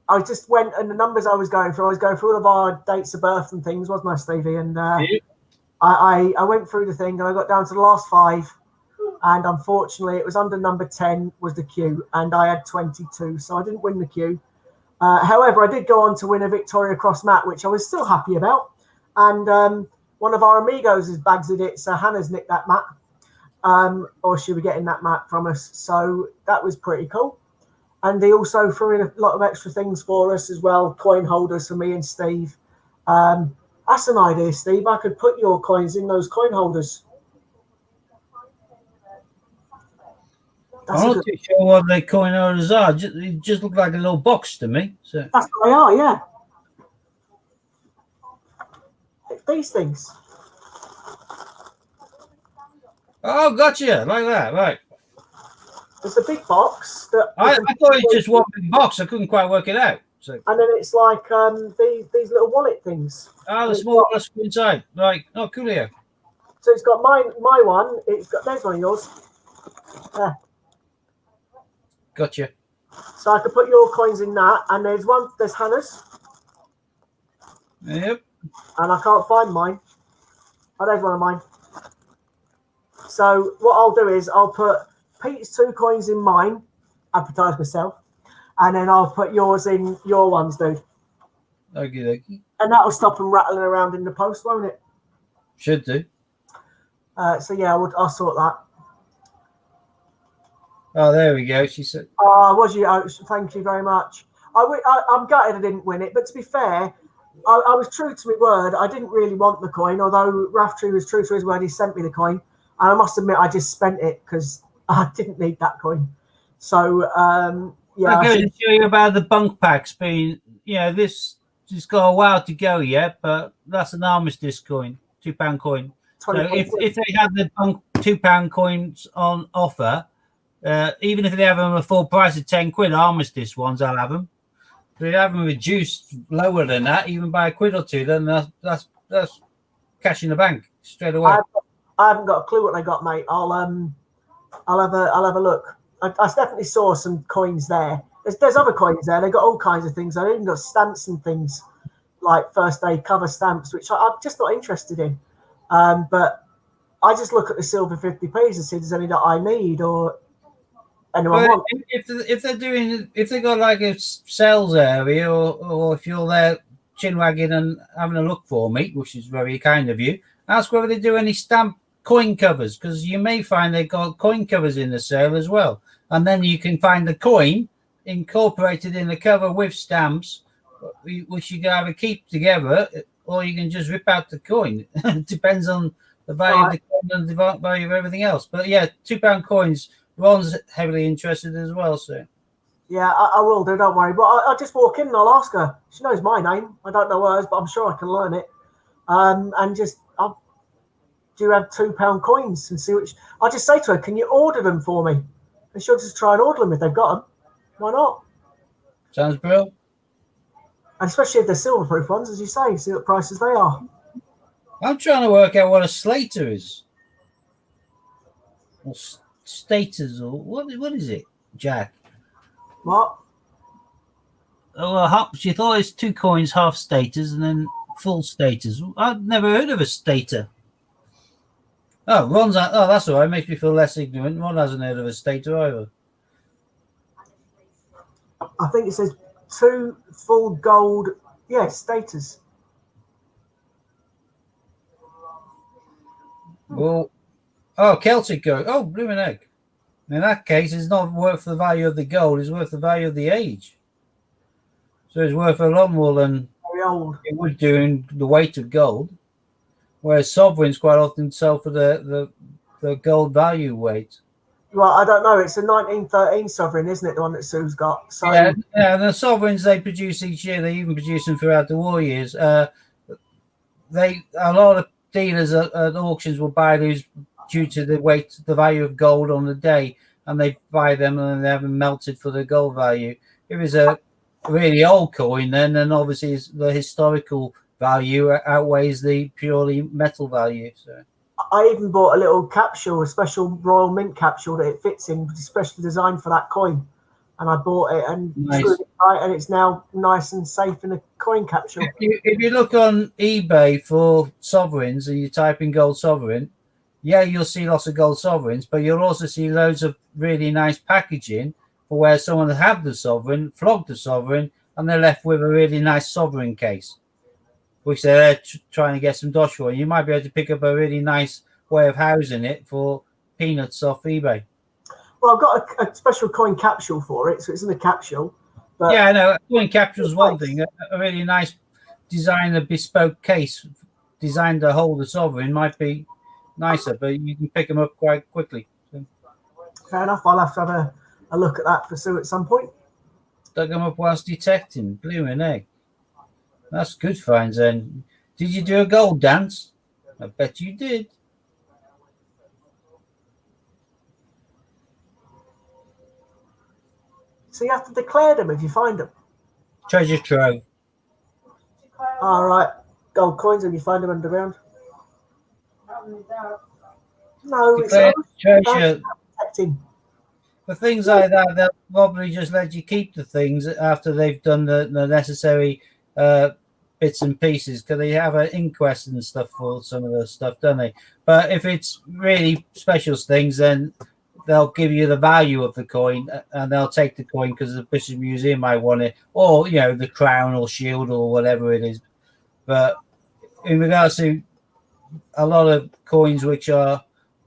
I just went, and the numbers I was going through all of our dates of birth and things, wasn't I, Stevie? And I went through the thing, and I got down to the last 5. And unfortunately, it was under number 10 was the queue, and I had 22, so I didn't win the queue. However, I did go on to win a Victoria Cross mat, which I was still happy about. And one of our amigos has bagged it, so Hannah's nicked that mat, or she'll be getting that mat from us. So that was pretty cool. And they also threw in a lot of extra things for us as well, coin holders for me and Steve. That's an idea, Steve. I could put your coins in those coin holders. I'm not too sure what the coin holders are. They just look like a little box to me. So that's what they are, yeah. These things. Oh, gotcha. Like that, right. There's a big box. I thought it was just one big box. I couldn't quite work it out. So. And then it's like these little wallet things. Oh, the small glass inside. Right. Oh, coolio. So it's got my one. It's got, there's one of yours. Yeah. Gotcha. So I could put your coins in that, and there's Hannah's. Yep. And I can't find mine. Oh, there's one of mine. So what I'll do is I'll put Pete's 2 coins in mine, advertise myself, and then I'll put yours in your ones, dude. Okay. And that'll stop them rattling around in the post, won't it? Should do. So yeah, I'll sort that. Oh, there we go. She said. Oh, was you? Oh, thank you very much. I'm gutted I didn't win it, but to be fair, I was true to my word. I didn't really want the coin, although Raftree was true to his word. He sent me the coin, and I must admit I just spent it because I didn't need that coin. So yeah. I'm going to show you about the bunk packs being. This just got a while to go yet, but that's an armistice coin, £2 coin. So if they had the bunk £2 coins on offer. Even if they have them at full price of £10, armistice ones, I'll have them. If they have them reduced lower than that, even by £1 or £2, then that's cash in the bank straight away. I haven't got a clue what they got, mate. I'll have a look. I definitely saw some coins there. There's other coins there. They got all kinds of things. They even got stamps and things like first day cover stamps, which I'm just not interested in. But I just look at the silver 50p's and see if there's any that I need or. But if they got like a sales area or if you're there chin wagging and having a look for me, which is very kind of you, ask whether they do any stamp coin covers, because you may find they've got coin covers in the sale as well, and then you can find the coin incorporated in the cover with stamps, which you can either keep together or you can just rip out the coin. It depends on the value of the coin and the value of everything else. But yeah, £2 coins. Ron's heavily interested as well, so. Yeah, I will do. Don't worry. But I'll just walk in and I'll ask her. She knows my name. I don't know hers, but I'm sure I can learn it. And just, do you have £2 coins and see which? I'll just say to her, can you order them for me? And she'll just try and order them if they've got them. Why not? Sounds brilliant. And especially if they're silver-proof ones, as you say, see what prices they are. I'm trying to work out what a Slater is. Or staters, or what is it, Jack? What? Oh, she thought it's 2 coins, half staters, and then full staters. I've never heard of a stater. Oh, Ron's. Oh, that's all right. Makes me feel less ignorant. Ron hasn't heard of a stater either. I think it says 2 full gold. Yeah, staters. Well, Celtic gold. Oh, blooming egg. In that case, it's not worth the value of the gold. It's worth the value of the age. So it's worth a lot more than Very old. it would do in the weight of gold. Whereas sovereigns quite often sell for the gold value weight. Well, I don't know. It's a 1913 sovereign, isn't it? The one that Sue's got. So Yeah, the sovereigns they produce each year. They even produce them throughout the war years. A lot of dealers at auctions will buy those due to the weight, the value of gold on the day, and they buy them and they have them melted for the gold value. If it's a really old coin, then obviously the historical value outweighs the purely metal value. So I even bought a little capsule, a special Royal Mint capsule that it fits in, especially designed for that coin. And I bought it and screwed it tight, and it's now nice and safe in a coin capsule. If you look on eBay for sovereigns and you type in gold sovereign, yeah, you'll see lots of gold sovereigns, but you'll also see loads of really nice packaging for where someone had the sovereign, flogged the sovereign, and they're left with a really nice sovereign case, which they're trying to get some dosh for. You might be able to pick up a really nice way of housing it for peanuts off eBay. Well, I've got a special coin capsule for it, so it's in a capsule. But yeah, I know. Coin capsule is one thing. A really nice design, a bespoke case designed to hold the sovereign might be nicer, but you can pick them up quite quickly. So. Fair enough. I'll have to have a look at that for Sue at some point. Dug them up whilst detecting. Blooming egg. That's good finds then. Did you do a gold dance? I bet you did. So you have to declare them if you find them. Treasure trove. All right. Gold coins when you find them underground. No, Declare treasure. Protecting. For things like that, they'll probably just let you keep the things after they've done the necessary bits and pieces, because they have an inquest and stuff for some of the stuff, don't they? But if it's really special things, then they'll give you the value of the coin, and they'll take the coin because the British Museum might want it, or the crown or shield or whatever it is. But in regards to a lot of coins which are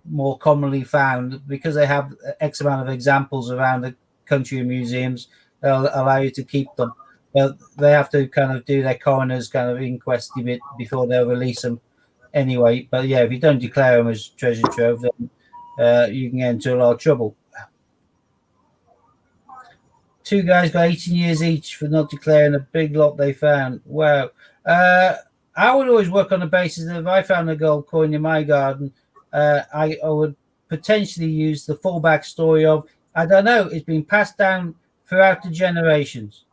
more commonly found, because they have X amount of examples around the country in museums, they'll allow you to keep them. But they have to kind of do their coroner's kind of inquest bit before they'll release them anyway. But yeah, if you don't declare them as treasure trove, then you can get into a lot of trouble. 2 guys got 18 years each for not declaring a big lot they found. Wow. I would always work on the basis that if I found a gold coin in my garden, I would potentially use the fallback story of, I don't know, it's been passed down throughout the generations.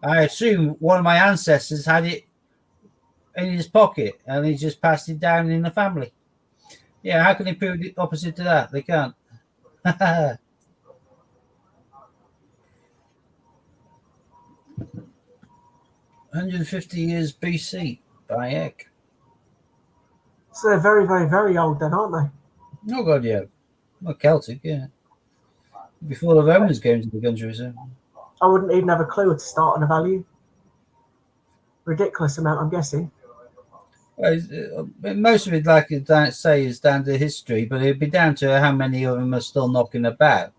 I assume one of my ancestors had it in his pocket and he just passed it down in the family. Yeah, how can they prove the opposite to that? They can't. 150 years BC by Eck. So they're very, very, very old then, aren't they? Oh, God, yeah. Well, Celtic, yeah. Before the Romans came to the country, so. I wouldn't even have a clue to start on a value. Ridiculous amount, I'm guessing. Well, most of it, like you say, is down to history, but it'd be down to how many of them are still knocking about.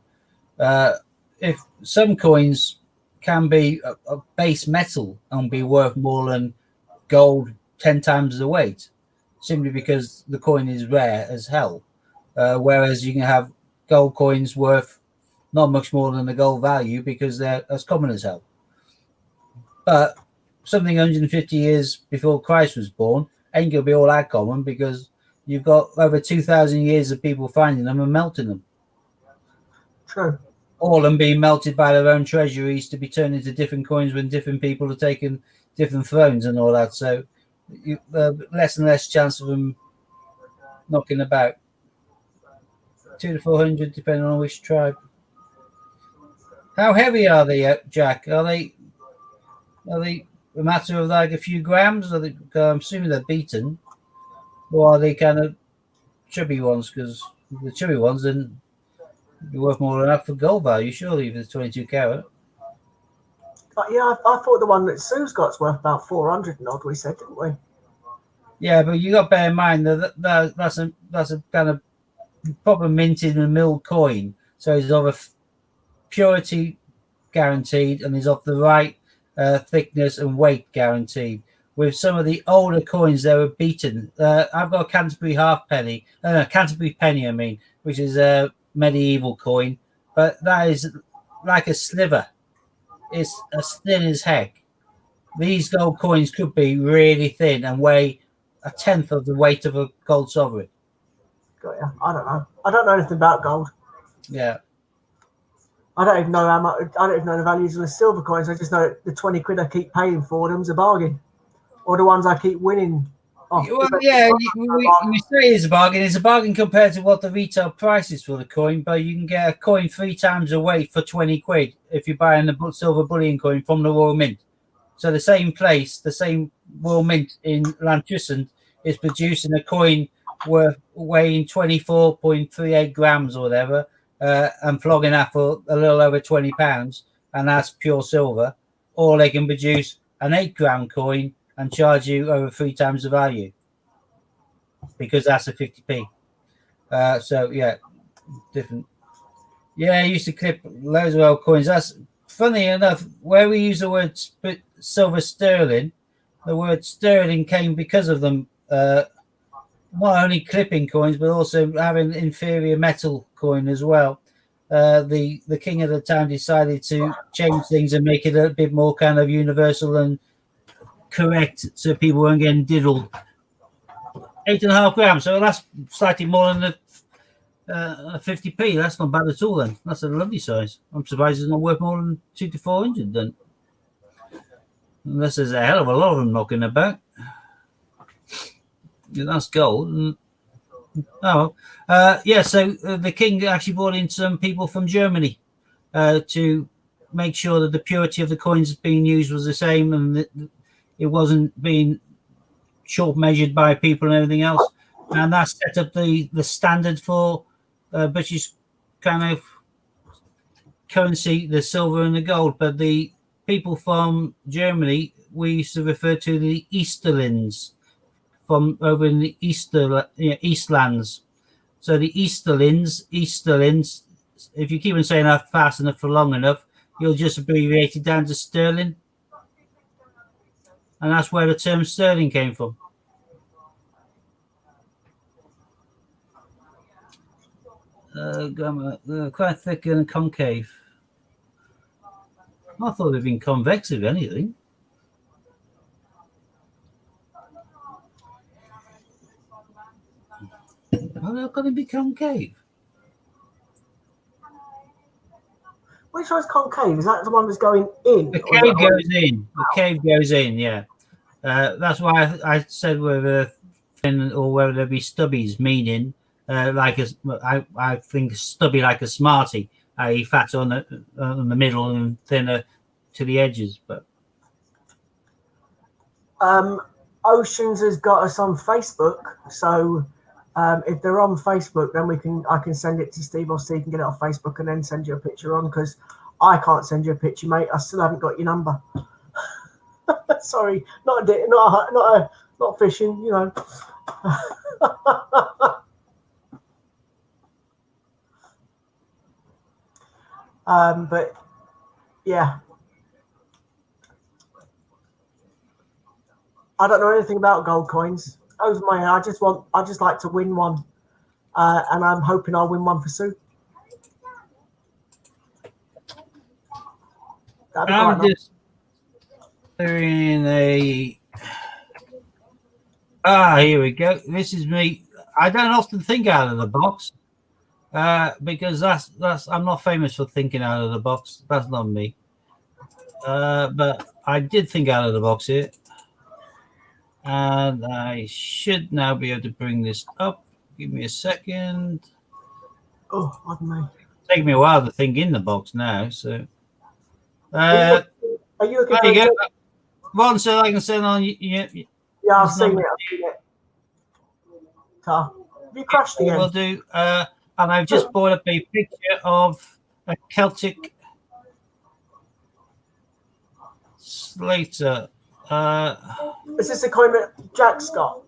If some coins can be a base metal and be worth more than gold 10 times the weight, simply because the coin is rare as hell. Whereas you can have gold coins worth not much more than the gold value because they're as common as hell. But something 150 years before Christ was born ain't going to be all that common because you've got over 2,000 years of people finding them and melting them. True. All of them being melted by their own treasuries to be turned into different coins when different people have taken different thrones and all that. So less and less chance of them knocking about. 200 to 400, depending on which tribe. How heavy are they, Jack? Are they a matter of like a few grams? I'm assuming they're beaten, or are they kind of chubby ones? Because the chubby ones then be worth more than that for gold value, surely, if it's 22 carat. But yeah, I thought the one that Sue's got's worth about 400 and odd. We said, didn't we? Yeah, but you got to bear in mind that's a kind of proper minted and milled coin, so it's of a purity guaranteed, and is of the right thickness and weight guaranteed. With some of the older coins, they were beaten. I've got a Canterbury Canterbury penny, I mean, which is a medieval coin, but that is like a sliver. It's as thin as heck. These gold coins could be really thin and weigh a tenth of the weight of a gold sovereign. Got ya. I don't know. I don't know anything about gold. Yeah. I don't even know how much. I don't even know the values of the silver coins. I just know the 20 quid I keep paying for them's a bargain, or the ones I keep winning. Off. Well, yeah, we say it's a bargain. It's a bargain compared to what the retail price is for the coin, but you can get a coin 3 times the weight for 20 quid if you're buying the silver bullion coin from the Royal Mint. So the same place, the same Royal Mint in Llantrison is producing a coin weighing 24.38 grams or whatever, and flogging that for a little over £20, and that's pure silver. Or they can produce an 8-gram coin and charge you over 3 times the value because that's a 50p. So yeah, different. Yeah, I used to clip loads of old coins. That's funny enough. Where we use the word silver sterling, the word sterling came because of them not only clipping coins but also having inferior metal coin as well. The king at the time decided to change things and make it a bit more kind of universal and correct, so people weren't getting diddled. 8.5 grams, so that's slightly more than the 50p. That's not bad at all. Then that's a lovely size. I'm surprised it's not worth more than 200 to 400 then, unless there's a hell of a lot of them knocking about. Yeah, that's gold. So the king actually brought in some people from Germany to make sure that the purity of the coins being used was the same, and that it wasn't being short measured by people and everything else. And that set up the standard for British kind of currency, the silver and the gold. But the people from Germany, we used to refer to the Easterlings from over in the Eastlands. So the Easterlings, if you keep on saying that fast enough for long enough, you'll just abbreviate it down to sterling. And that's where the term sterling came from. Quite thick and concave. I thought they'd been convex, if anything. How are they going to be concave? Which one's concave? Is that the one that's going in? The cave goes in. The cave goes in, yeah. That's why I said whether thin or whether there be stubbies, meaning I think stubby like a Smartie, i.e. fat on the middle and thinner to the edges. But Oceans has got us on Facebook, so if they're on Facebook, then I can send it to Steve, or Steve can get it on Facebook and then send you a picture on, because I can't send you a picture, mate. I still haven't got your number. Sorry, not fishing, you know. But yeah. I don't know anything about gold coins. Over my head. I just like to win one, and I'm hoping I'll win one for Sue. That'd be I'm quite just doing a. Here we go. This is me. I don't often think out of the box because that's I'm not famous for thinking out of the box. That's not me. But I did think out of the box here, and I should now be able to bring this up. Give me a second. Oh, I don't know. Take me a while to think in the box now. So, Are you looking there for? you go. One so I can send on. Yeah, I've seen it. Have you crashed again? We'll do. And I've just brought up a picture of a Celtic Slater. Is this a coin that Jack's got?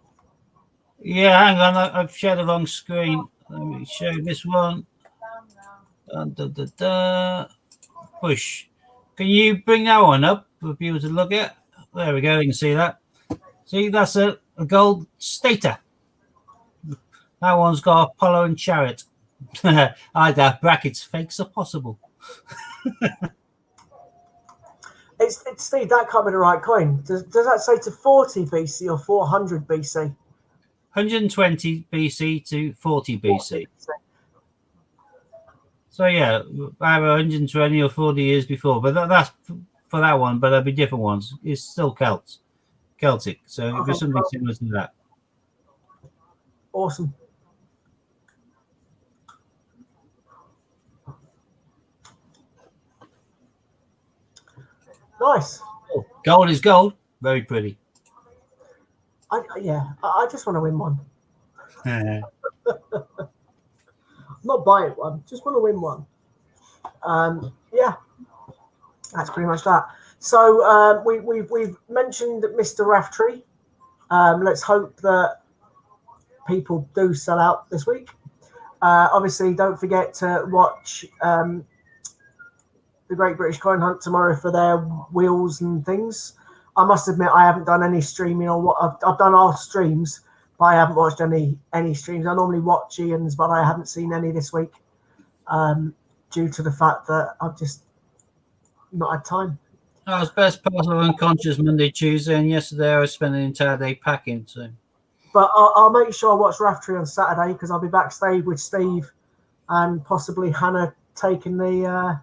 Yeah, hang on. I've shared the wrong screen. Let me show this one. Push. Can you bring that one up for people to look at? There we go. You can see that. See, that's a gold Stater. That one's got Apollo and Chariot. I doubt brackets fakes are possible. It's Steve. That can't be the right coin. Does that say to 40 BC or 400 BC? 120 BC to 40 BC. So yeah, either 120 or 40 years before, but that's for that one. But there'll be different ones. It's still Celtic. So it'll be something similar to that. Awesome. Nice. Gold is gold. Very pretty. I just want to win one. Yeah. Not buying one. Just want to win one. Yeah, that's pretty much that. So we've mentioned Mr. Raftree. Let's hope that people do sell out this week. Obviously, don't forget to watch the Great British Coin Hunt tomorrow for their wheels and things. I must admit, I haven't done any streaming or what I've done all streams, but I haven't watched any streams. I normally watch Ian's, but I haven't seen any this week due to the fact that I've just not had time. I was best part of unconscious Monday, Tuesday, and yesterday I was spending the entire day packing. So, but I'll make sure I watch Raftree on Saturday because I'll be backstage with Steve and possibly Hannah taking the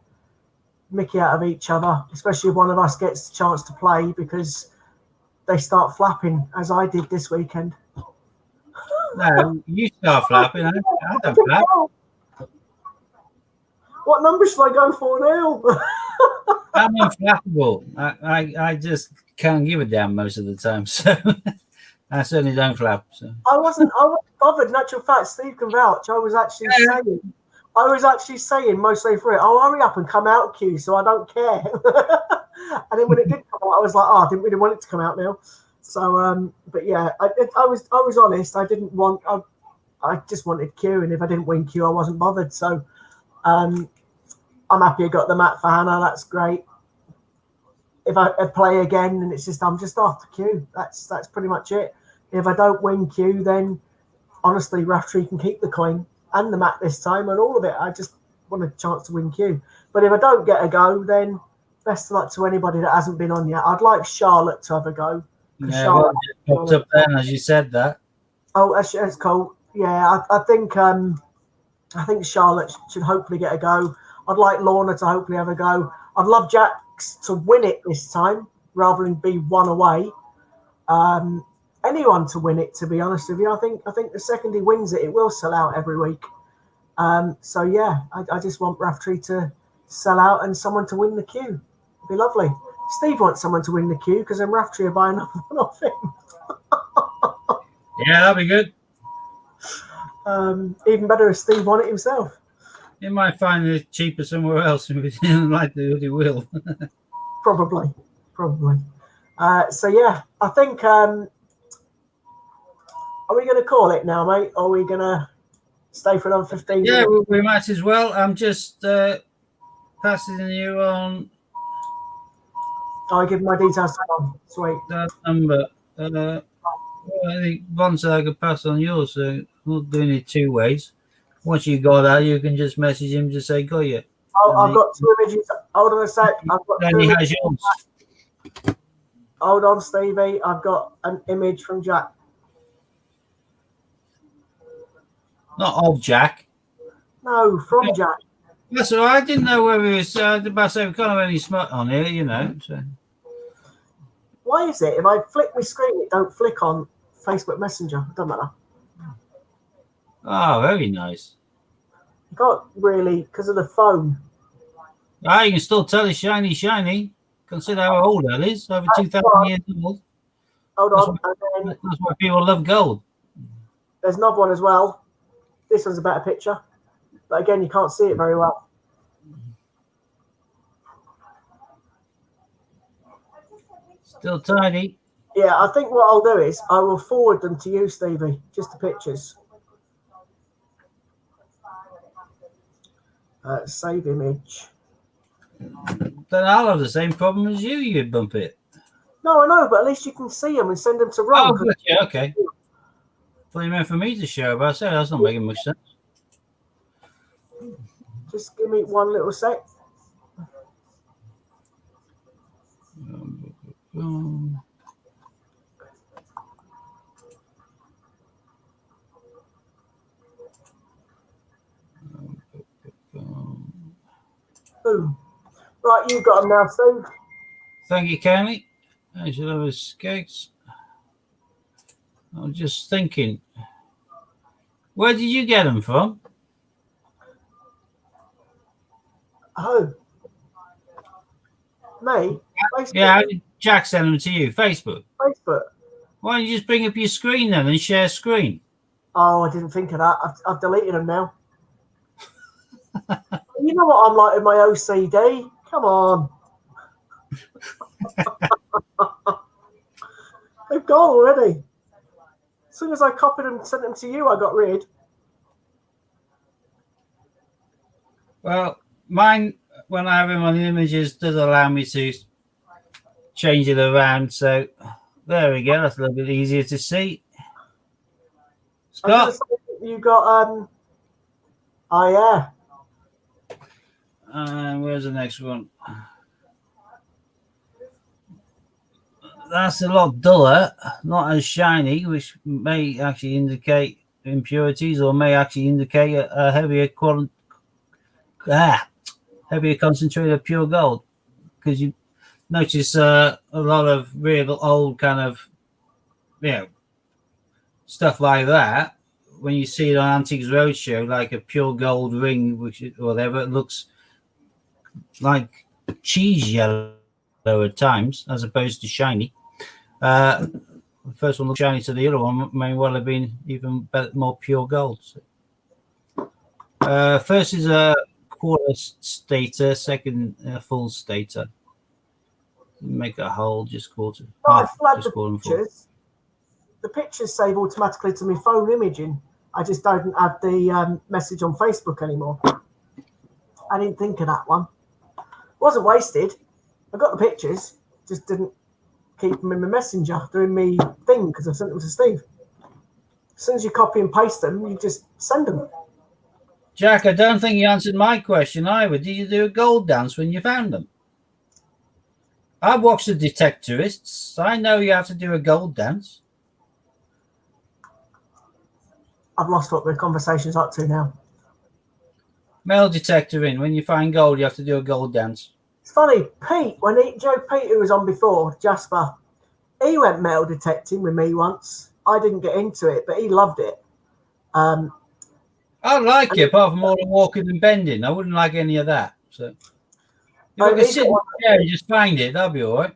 mickey out of each other, especially if one of us gets the chance to play because they start flapping as I did this weekend. No, you start flapping. I don't flap. What number should I go for now? I'm unflappable. I just can't give a damn most of the time. So I certainly don't flap. So I wasn't bothered. In actual fact, Steve can vouch. I was actually saying mostly through it, "Oh, hurry up and come out, Q, so I don't care." And then when it did come out, I was like, "Oh, I didn't really want it to come out now." So, but yeah, I was honest. I didn't want. I just wanted Q, and if I didn't win Q, I wasn't bothered. So, I'm happy I got the mat for Hannah. That's great. If I play again, and it's just I'm just after Q. That's pretty much it. If I don't win Q, then honestly, Raftree can keep the coin and the mat this time and all of it. I just want a chance to win Q. But if I don't get a go, then best of luck to anybody that hasn't been on yet. I'd like Charlotte to have a go. yeah, Charlotte popped up then as you said that. Oh, that's cool. Yeah, I think Charlotte should hopefully get a go. I'd like Lorna to hopefully have a go. I'd love Jax to win it this time rather than be one away. Anyone to win it, to be honest with you. I think the second he wins it, it will sell out every week. So yeah, I just want Raftree to sell out and someone to win the queue. It'd be lovely. Steve wants someone to win the queue because then Raftree will buy another one off him. Yeah, that'd be good. Even better if Steve won it himself. You might find it cheaper somewhere else, and we didn't like the will. Probably. So yeah, I think. Are we going to call it now, mate? Or are we going to stay for another 15 minutes? Yeah, we might as well. I'm just passing you on I give my details to Tom. Sweet. that number. Well, I think once I could pass on yours, so not doing it two ways. Once you got that, you can just message him to say got you. Oh, And I've got two images. Hold on a sec. I've got then two he images. has yours. Hold on, Stevie. I've got an image from Jack. Not of Jack. No, from Jack. That's all right. I didn't know whether it was about to say we can't have any smut on here, you know. So. Why is it if I flick my screen, it don't flick on Facebook Messenger? It doesn't matter. Oh, very nice. You can't really, because of the phone. Ah, you can still tell it's shiny, shiny. Consider how old that is. Over 2,000 years old. Hold That's on. And then That's why people love gold. there's another one as well. This one's a better picture. But again, you can't see it very well. Still tiny. Yeah, I think what I'll do is I will forward them to you, Stevie, just the pictures. Save image. Then I'll have the same problem as you. You bump it. No, I know, but at least you can see them and send them to Oh, Ron. good. Yeah, okay. Thought you meant for me to share, but I said that's not making much sense. Just give me one little sec. Boom. Right, you've got them now, Steve. Thank you, Kenny. I should have his skates. I'm just thinking, where did you get them from? Oh. Me? Facebook. Yeah, how did Jack send them to you? Facebook. Facebook. Why don't you just bring up your screen then and share screen? Oh, I didn't think of that. I've deleted them now. You know what I'm like with my OCD? Come on. They've gone already. As soon as I copied them and sent them to you, I got rid. Well, mine, when I have them on the images, does allow me to change it around. So there we go. That's a little bit easier to see. I was gonna Scott. say you got oh yeah. And where's the next one? That's a lot duller, not as shiny, which may actually indicate impurities or may actually indicate a heavier heavier concentrate of pure gold. Because you notice a lot of real old kind of, stuff like that. When you see it on Antiques Roadshow, like a pure gold ring, which or whatever, it looks like cheese yellow at times, as opposed to shiny. The first one looked shiny, so the other one may well have been even better, more pure gold. So, first is a quarter stator, second full stator. Make a whole, just quarter. No, I Half, flagged just the quarter full. pictures. The pictures save automatically to my phone imaging. I just don't have the message on Facebook anymore. I didn't think of that one. Wasn't wasted. I got the pictures, just didn't keep them in my messenger doing me thing because I sent them to Steve. As soon as you copy and paste them, you just send them. Jack, I don't think you answered my question either. Did you do a gold dance when you found them? I've watched the Detectorists. I know you have to do a gold dance. I've lost what the conversation's up to now. Metal detector in. When you find gold, you have to do a gold dance. It's funny, Pete, Joe Pete, who was on before, Jasper, he went metal detecting with me once. I didn't get into it, but he loved it. I like it, apart from all the walking and bending. I wouldn't like any of that. So if I could sit there and just find it, that'd be all right.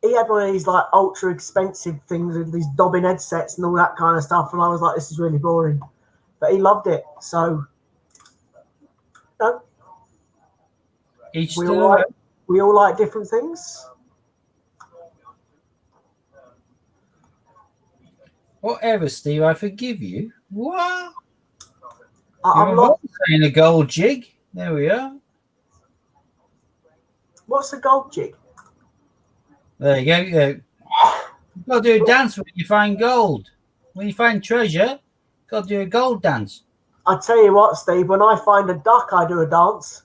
He had one of these like ultra expensive things with these Dobbin headsets and all that kind of stuff, and I was like, this is really boring. But he loved it, so no. Each We all like different things. Whatever, Steve, I forgive you. What? I'm not saying a gold jig. There we are. What's a gold jig? There you go. You've got to do a dance when you find gold. When you find treasure, you've got to do a gold dance. I tell you what, Steve, when I find a duck, I do a dance.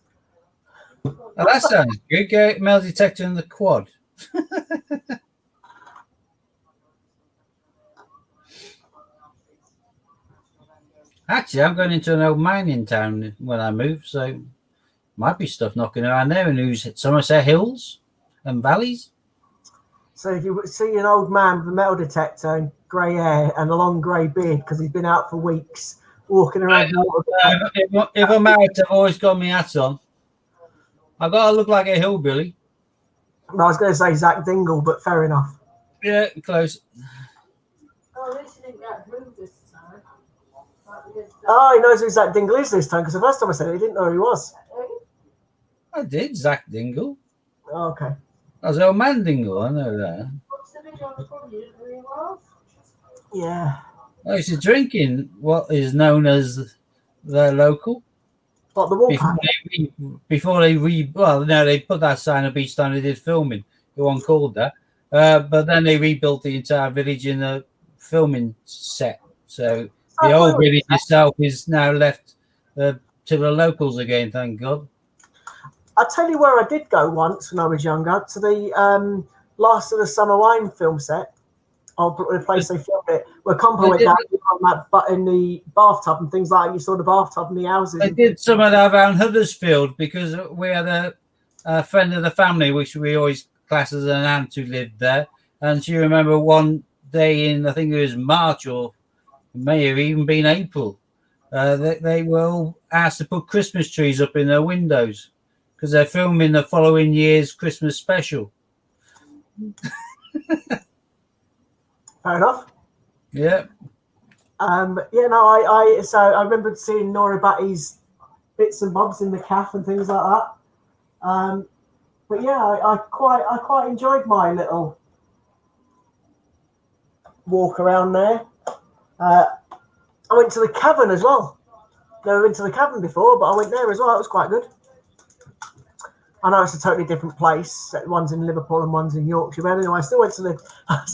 Oh, that sounds good. Get metal detector in the quad. Actually, I'm going into an old mining town when I move, so might be stuff knocking around there. And who's Somerset Hills and valleys? So if you see an old man with a metal detector and grey hair and a long grey beard because he's been out for weeks walking around, If I'm out, I've always got my hat on. I've got to look like a hillbilly. I was going to say Zach Dingle, but fair enough. Yeah, close. Oh, at least you didn't get moved this time. Oh, he knows who Zach Dingle is this time because the first time I said it, he didn't know who he was. I did, Zach Dingle. Oh, okay. That was old man Dingle, I know that. What's the video on the phone? You didn't know who he was? Yeah. I used to drink in what is known as the local. What, the Wolfpack? They put that sign up each time they did filming. The one called that. But then they rebuilt the entire village in a filming set. So the old village itself is now left to the locals again, thank God. I'll tell you where I did go once when I was younger, to the Last of the Summer Wine film set. The place they filmed it, where Compo went down in the bathtub and things like that. You saw the bathtub and the houses. I did some of that around Huddersfield because we had a friend of the family, which we always class as an aunt who lived there. And she remember one day in, I think it was March or may have even been April, they were all asked to put Christmas trees up in their windows because they're filming the following year's Christmas special. Fair enough. Yeah. So I remember seeing Nora Batty's bits and bobs in the calf and things like that. But yeah, I quite enjoyed my little walk around there. I went to the Cavern as well. Never been to the Cavern before, but I went there as well. It was quite good. I know it's a totally different place. One's in Liverpool and one's in Yorkshire. But anyway, I still went to the.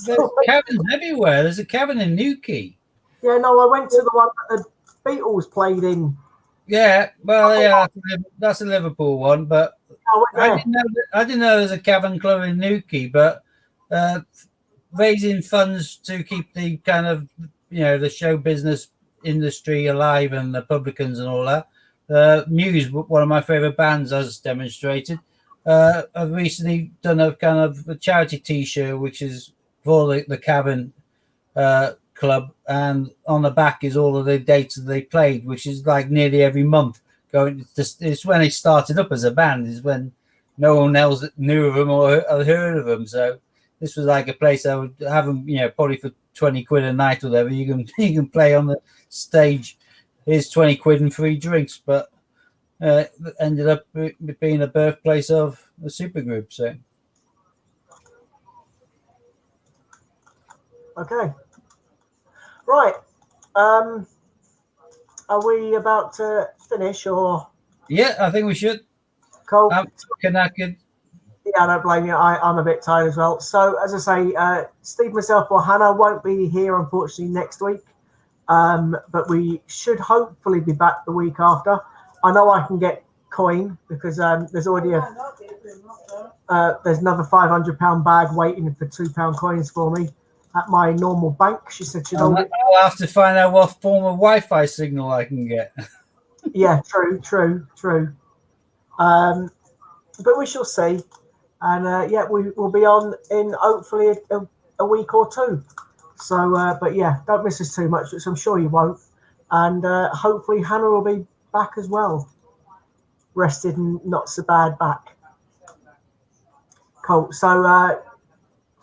There's caverns everywhere. There's a cavern in Newquay. Yeah, no, I went to the one that the Beatles played in. Yeah, well, yeah, that's a Liverpool one, but I didn't know there's a cavern club in Newquay, but raising funds to keep the kind of, the show business industry alive and the publicans and all that. Muse, one of my favorite bands, as demonstrated, I've recently done a kind of a charity T-shirt, which is for the Cavern club, and on the back is all of the dates that they played, which is like nearly every month. It's when they started up as a band, is when no one else knew of them or had heard of them. So this was like a place I would have them, probably for 20 quid a night or whatever. You can play on the stage. Here's 20 quid and free drinks, but ended up being a birthplace of a supergroup. So, okay, right. Are we about to finish or? Yeah, I think we should. Cool. Knackered. Yeah, I don't blame you. I'm a bit tired as well. So, as I say, Steve, myself, or Hannah won't be here, unfortunately, next week. But we should hopefully be back the week after. I know I can get coin because there's already there's another £500 bag waiting for £2 coins for me at my normal bank. She said she'd hold it. I'll have to find out what form of Wi-Fi signal I can get. Yeah, true. But we shall see. And we will be on in hopefully a week or two. So, but yeah, don't miss us too much, which I'm sure you won't. And hopefully Hannah will be back as well. Rested and not so bad back. Cool. So,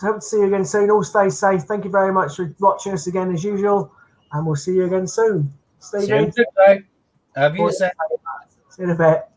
hope to see you again soon. All stay safe. Thank you very much for watching us again as usual. And we'll see you again soon. Steve. Have you said? See you in a bit.